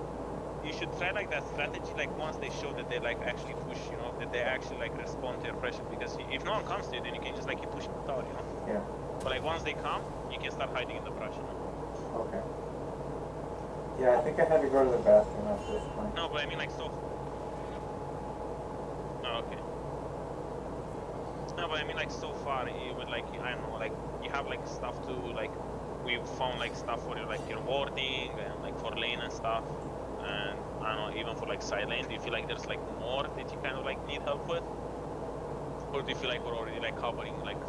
Speaker 1: you should try like that strategy, like once they show that they like actually push, you know, that they actually like respond to your pressure, because if no one comes to you, then you can just like keep pushing the tower, you know?
Speaker 2: Yeah.
Speaker 1: But like once they come, you can start hiding in the brush, you know?
Speaker 2: Okay. Yeah, I think I had to go to the bathroom at this point.
Speaker 1: No, but I mean like so. Oh, okay. No, but I mean like so far, you would like, I don't know, like you have like stuff to like, we've found like stuff for your like your warding and like for lane and stuff, and I don't know, even for like side lane. Do you feel like there's like more that you kind of like need help with, or do you feel like we're already like covering like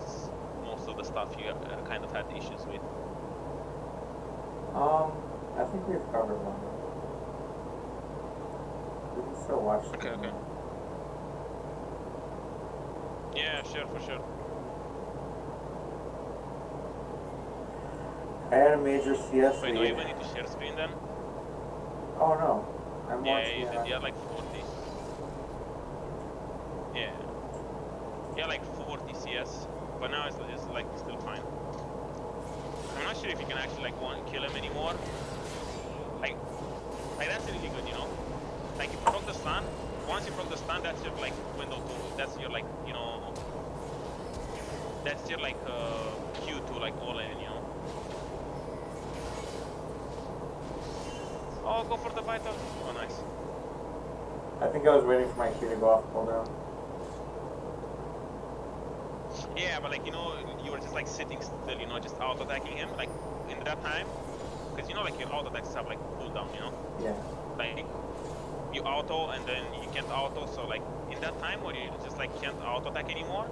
Speaker 1: most of the stuff you kind of had issues with?
Speaker 2: I think we've covered one. We can still watch the
Speaker 1: Okay. Yeah, sure, for sure.
Speaker 2: I had a major CS
Speaker 1: Wait, do
Speaker 2: lead.
Speaker 1: you even need to share screen then?
Speaker 2: Oh no. I'm
Speaker 1: Yeah,
Speaker 2: watching
Speaker 1: you
Speaker 2: it.
Speaker 1: did. You had like 40. Yeah. You had like 40 CS, but now it's like still fine. I'm not sure if you can actually like kill him anymore. Like Like that's really good, you know. Like if you broke the stun, once you broke the stun, that's your like window to, that's your like, you know, that's your like cue to like all in, you know. Oh, go for the vital. Oh, nice.
Speaker 2: I think I was waiting for my key to go off cooldown.
Speaker 1: Yeah, but like, you know, you were just like sitting still, you know, just auto attacking him, like in that time, because you know, like your auto attacks have like cooldown, you know.
Speaker 2: Yeah.
Speaker 1: Like you auto and then you can't auto, so like in that time where you just like can't auto attack anymore,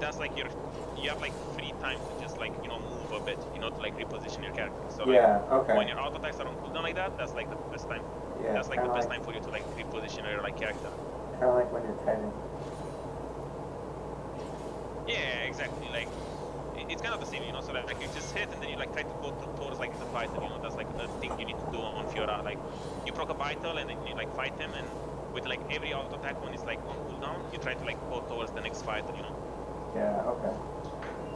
Speaker 1: that's like you have like free time to just like, you know, move a bit, you know, to like reposition your character. So like
Speaker 2: Yeah, okay.
Speaker 1: when your auto attacks are on cooldown like that, that's like the best time.
Speaker 2: Yeah,
Speaker 1: That's like the best time for you to like reposition your like character.
Speaker 2: Kind of like when you're kiting.
Speaker 1: Yeah, exactly. Like it's kind of the same, you know. So like you just hit and then you like try to go towards like the vital, you know. That's like the thing you need to do on Fiora. Like you proc a vital and then you like fight him, and with like every auto attack when it's like on cooldown, you try to like go towards the next vital, you know.
Speaker 2: Yeah. Okay.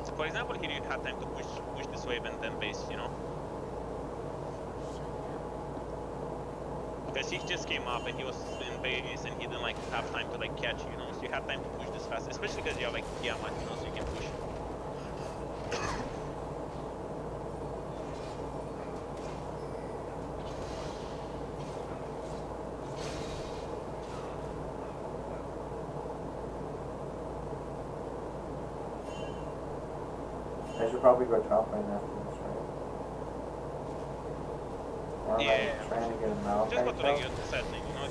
Speaker 1: So for example, here you had time to push this wave and then base, you know. Because he just came up and he was in base and he didn't like have time to like catch you, you know. So you have time to push this fast, especially because you have like Tiamat, you know, so you can push.
Speaker 2: I should probably go top lane after this, right? Or am
Speaker 1: Yeah.
Speaker 2: I trying to get him out?
Speaker 1: Just go to like your set lane, you know.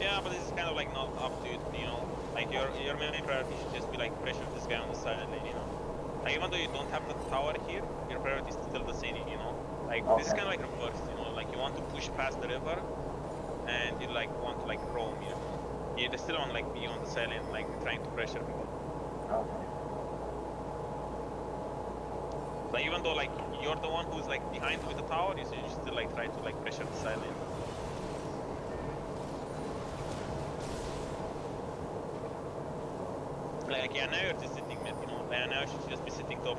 Speaker 1: Yeah, but this is kind of like not up to you know. Like your main priority should just be like pressure this guy on the side lane, you know. Like even though you don't have the tower here, your priority is still the city, you know. Like this is kind of like reversed, you know. Like you want to push past the river, and you like want to like roam, you know. You still want like be on the side lane, like trying to pressure people.
Speaker 2: Okay.
Speaker 1: Like even though like you're the one who's like behind with the tower, you should still like try to like pressure the side lane. Like yeah, now you're just sitting mid, you know. Like now you should just be sitting top.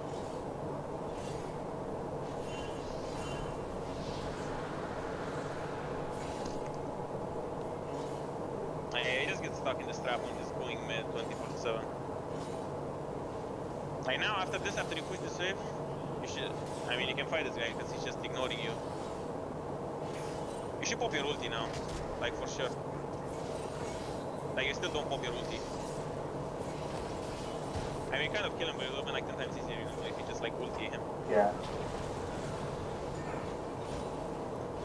Speaker 1: Yeah, he just gets stuck in this trap when he's going mid 24/7. Like now after this, after you push this wave, you should, I mean you can fight this guy because he's just ignoring you. You should pop your ulti now, like for sure. Like you still don't pop your ulti. I mean you kind of kill him, but it would have been like 10 times easier, you know, if you just like ulti him.
Speaker 2: Yeah.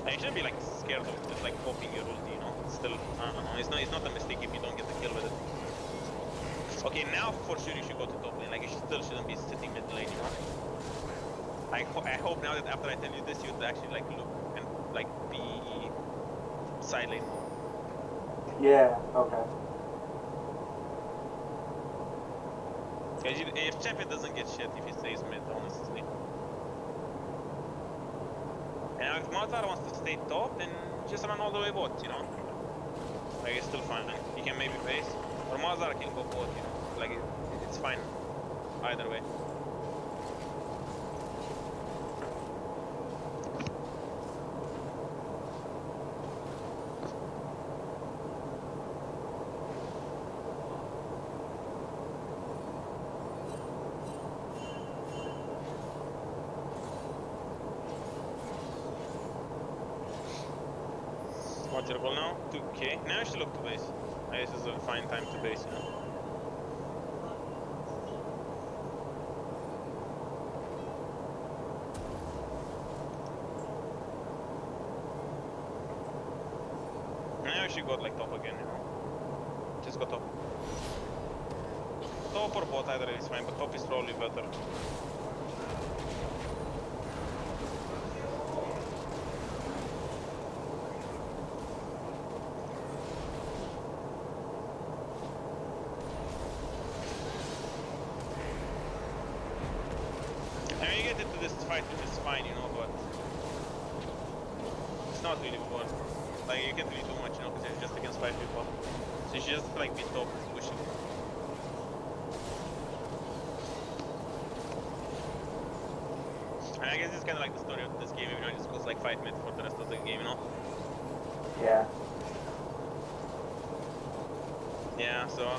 Speaker 1: Like, you shouldn't be like scared of just like popping your ulti, you know. It's still, I don't know, it's not a mistake if you don't get the kill with it. Okay, now for sure you should go to top lane. Like you still shouldn't be sitting mid lane, you know. I hope now that after I tell you this, you'd actually like look and like be side lane more.
Speaker 2: Yeah. Okay.
Speaker 1: Because if champion doesn't get shit if he stays mid, honestly. And if Mozart wants to stay top, then just run all the way bot, you know. Like it's still fine. He can maybe base, or Mozart can go bot, you know. Like it's fine, either way. What's your goal now? 2k. Now you should look to base. This is a fine time to base, you know. Now you should go like top again, you know. Just go top. Top or bot, either is fine, but top is probably better. I mean, you get into this fight, which is fine, you know, but it's not really fun. Like, you can't really do much, you know, because you're just against 5 people. So you should just, like, be top, pushing. And I guess it's kind of like the story of this game, you know, it just goes like 5 minutes for the rest of the game, you know?
Speaker 2: Yeah.
Speaker 1: Yeah, so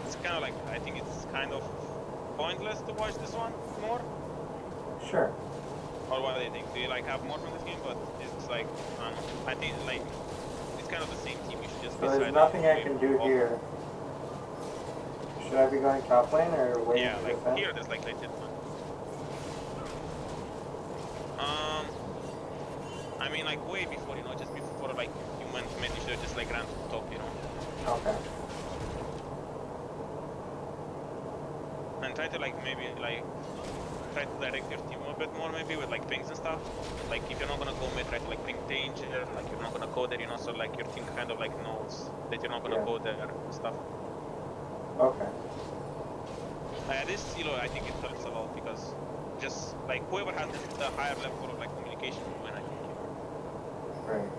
Speaker 1: it's kind of like, I think it's kind of pointless to watch this one more.
Speaker 2: Sure.
Speaker 1: Or what do you think? Do you like have more from this game? But it's like, I don't know. I think like it's kind of the same team. You should just
Speaker 2: So
Speaker 1: decide.
Speaker 2: there's nothing I can do here. Should I be going top lane or waiting
Speaker 1: Yeah,
Speaker 2: for
Speaker 1: like
Speaker 2: defense?
Speaker 1: here there's like legit one. I mean like way before, you know, just before like you went mid, you should have just like ran to the top, you know.
Speaker 2: Okay.
Speaker 1: And try to like maybe like try to direct your team a bit more maybe with like pings and stuff. Like if you're not gonna go mid, try to like ping danger, like you're not gonna go there, you know, so like your team kind of like knows that you're not gonna go there and stuff.
Speaker 2: Okay.
Speaker 1: This, you know, I think it helps a lot because just like whoever has the higher level of like communication will win, I think.
Speaker 2: Great.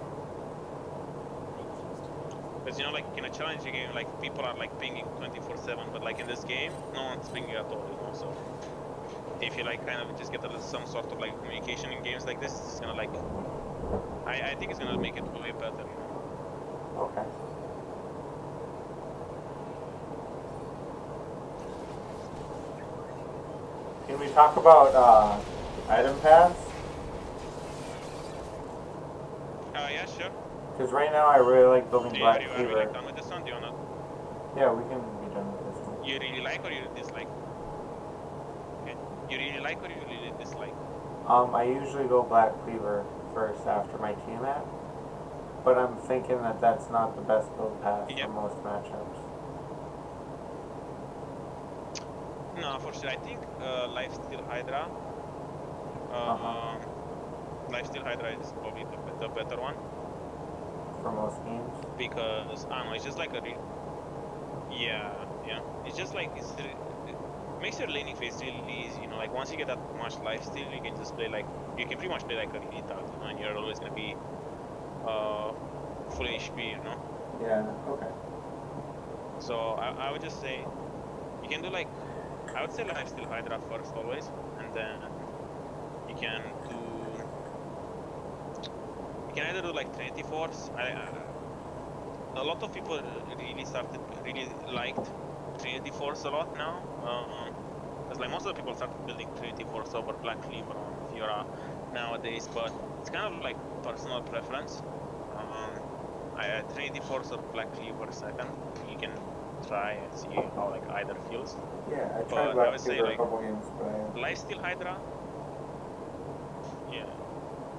Speaker 1: Because you know, like in a challenging game, like people are like pinging 24/7, but like in this game, no one's pinging at all, you know. So if you like kind of just get some sort of like communication in games like this, it's gonna like, I think it's gonna make it way better, you know.
Speaker 2: Okay. Can we talk about item paths?
Speaker 1: Yeah, sure.
Speaker 2: Because right now I really like building Black
Speaker 1: Are we
Speaker 2: Cleaver.
Speaker 1: like done with this one? Do you wanna?
Speaker 2: Yeah, we can be done with this one.
Speaker 1: You really like or you dislike? Okay. You really like or you really dislike?
Speaker 2: I usually go Black Cleaver first after my teammate, but I'm thinking that that's not the best build path for most matchups.
Speaker 1: No, for sure. I think Lifesteal Hydra. Lifesteal Hydra is probably the better one.
Speaker 2: For most games?
Speaker 1: Because, I don't know, it's just like a yeah. It's just like, it makes your laning phase really easy, you know, like once you get that much lifesteal, you can just play like, you can pretty much play like a retard, you know, and you're always gonna be full HP, you know?
Speaker 2: Yeah, okay.
Speaker 1: So I would just say, you can do like, I would say Lifesteal Hydra first always, and then you can do, you can either do like Trinity Force. A lot of people really liked Trinity Force a lot now, because like most of the people started building Trinity Force over Black Cleaver on Fiora nowadays, but it's kind of like personal preference. Trinity Force or Black Cleaver second, you can try and see how like either feels.
Speaker 2: Yeah, I tried Black Cleaver a couple games, but
Speaker 1: Lifesteal Hydra. Yeah,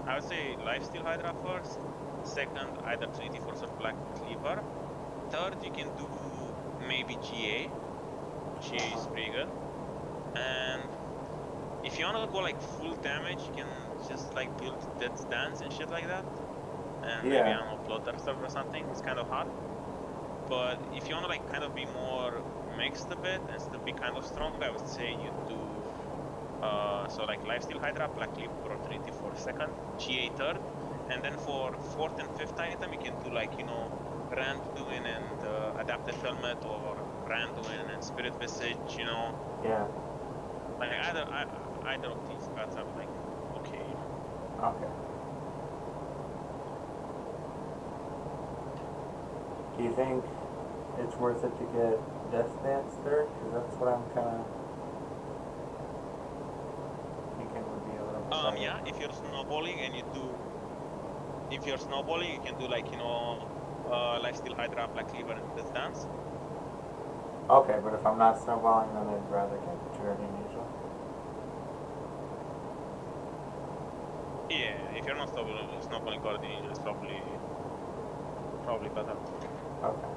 Speaker 1: I would say Lifesteal Hydra first. Second, either Trinity Force or Black Cleaver. Third, you can do maybe GA. GA is pretty good. And if you wanna go like full damage, you can just like build Death's Dance and shit like that. And maybe, I don't know, Bloodthirster or something. It's kind of hard. But if you wanna like kind of be more mixed a bit and still be kind of strong, I would say you do so like Lifesteal Hydra, Black Cleaver or Trinity for second, GA third, and then for fourth and fifth item you can do like, you know, Randuin and Adapted Helmet, or Randuin and Spirit Visage, you know.
Speaker 2: Yeah.
Speaker 1: Like either of these cards are like okay, you know.
Speaker 2: Okay. Do you think it's worth it to get Death Dance third? Because that's what I'm kind of thinking would be a little bit better.
Speaker 1: Yeah, if you're snowballing and you can do like, you know, Lifesteal Hydra, Black Cleaver and Death Dance.
Speaker 2: Okay, but if I'm not snowballing, then I'd rather get Guardian Angel.
Speaker 1: Yeah, if you're not snowballing Guardian Angel is probably better.
Speaker 2: Okay.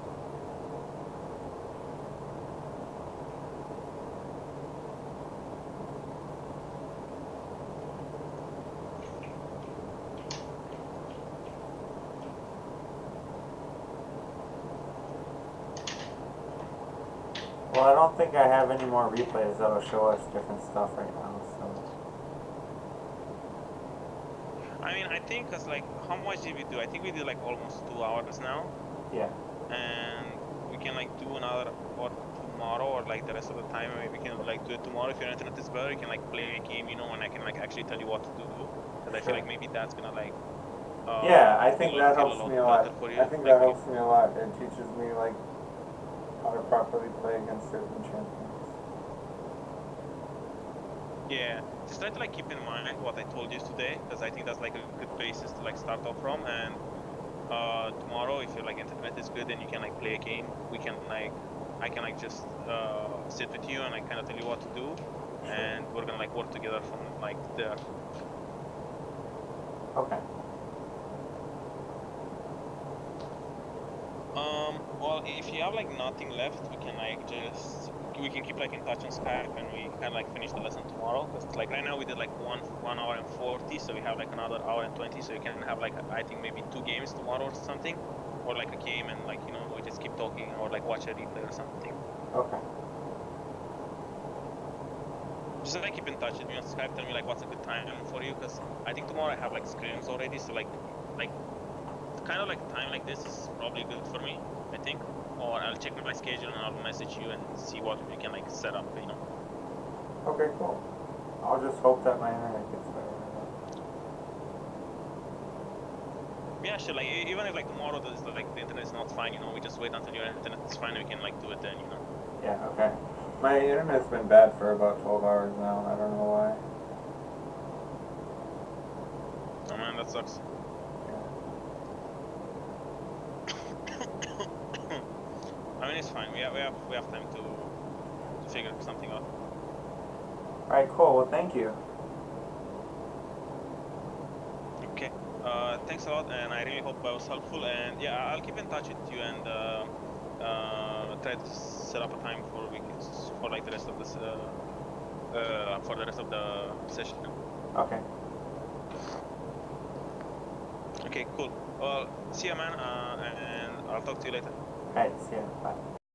Speaker 2: Well, I don't think I have any more replays that'll show us different stuff right now, so.
Speaker 1: I mean, I think, cause like, how much did we do? I think we did like almost 2 hours now.
Speaker 2: Yeah.
Speaker 1: And we can like do another or 2 tomorrow or like the rest of the time. Maybe we can like do it tomorrow. If your internet is better, you can like play a game, you know, and I can like actually tell you what to do. Because I feel like maybe that's gonna like
Speaker 2: Yeah, I think that
Speaker 1: feel a
Speaker 2: helps
Speaker 1: lot
Speaker 2: me a lot.
Speaker 1: better for you.
Speaker 2: I think that helps me a lot. It teaches me like how to properly play against certain champions.
Speaker 1: Yeah, just try to like keep in mind what I told you today, because I think that's like a good basis to like start off from. And tomorrow, if your like internet is good and you can like play a game, we can like I can like just sit with you and I kind of tell you what to do, and we're gonna like work together from like there.
Speaker 2: Okay.
Speaker 1: Well, if you have like nothing left, we can keep like in touch on Skype and we can like finish the lesson tomorrow. Cause like right now we did like 1 hour and 40, so we have like another hour and 20. So you can have like I think maybe 2 games tomorrow or something, or like a game and like we just keep talking or like watch a replay or something.
Speaker 2: Okay.
Speaker 1: Just like keep in touch with me on Skype. Tell me like what's a good time for you, cause I think tomorrow I have like scrims already. So like kind of like time like this is probably good for me, I think. Or I'll check my schedule and I'll message you and see what we can like set up,
Speaker 2: Okay, cool. I'll just hope that my internet gets better.
Speaker 1: Yeah, sure. Like even if like tomorrow the internet is not fine, we just wait until your internet is fine and we can like do it then,
Speaker 2: Yeah, okay. My internet's been bad for about 12 hours now. I don't know why.
Speaker 1: Oh man, that sucks. I mean, it's fine. We have time to figure something out.
Speaker 2: All right, cool. Well, thank you.
Speaker 1: Okay. Thanks a lot, and I really hope I was helpful. And yeah, I'll keep in touch with you and try to set up a time for like the rest of this for the rest of the session.
Speaker 2: Okay.
Speaker 1: Okay, cool. Well, see ya, man, and I'll talk to you later.
Speaker 2: All right, see ya. Bye.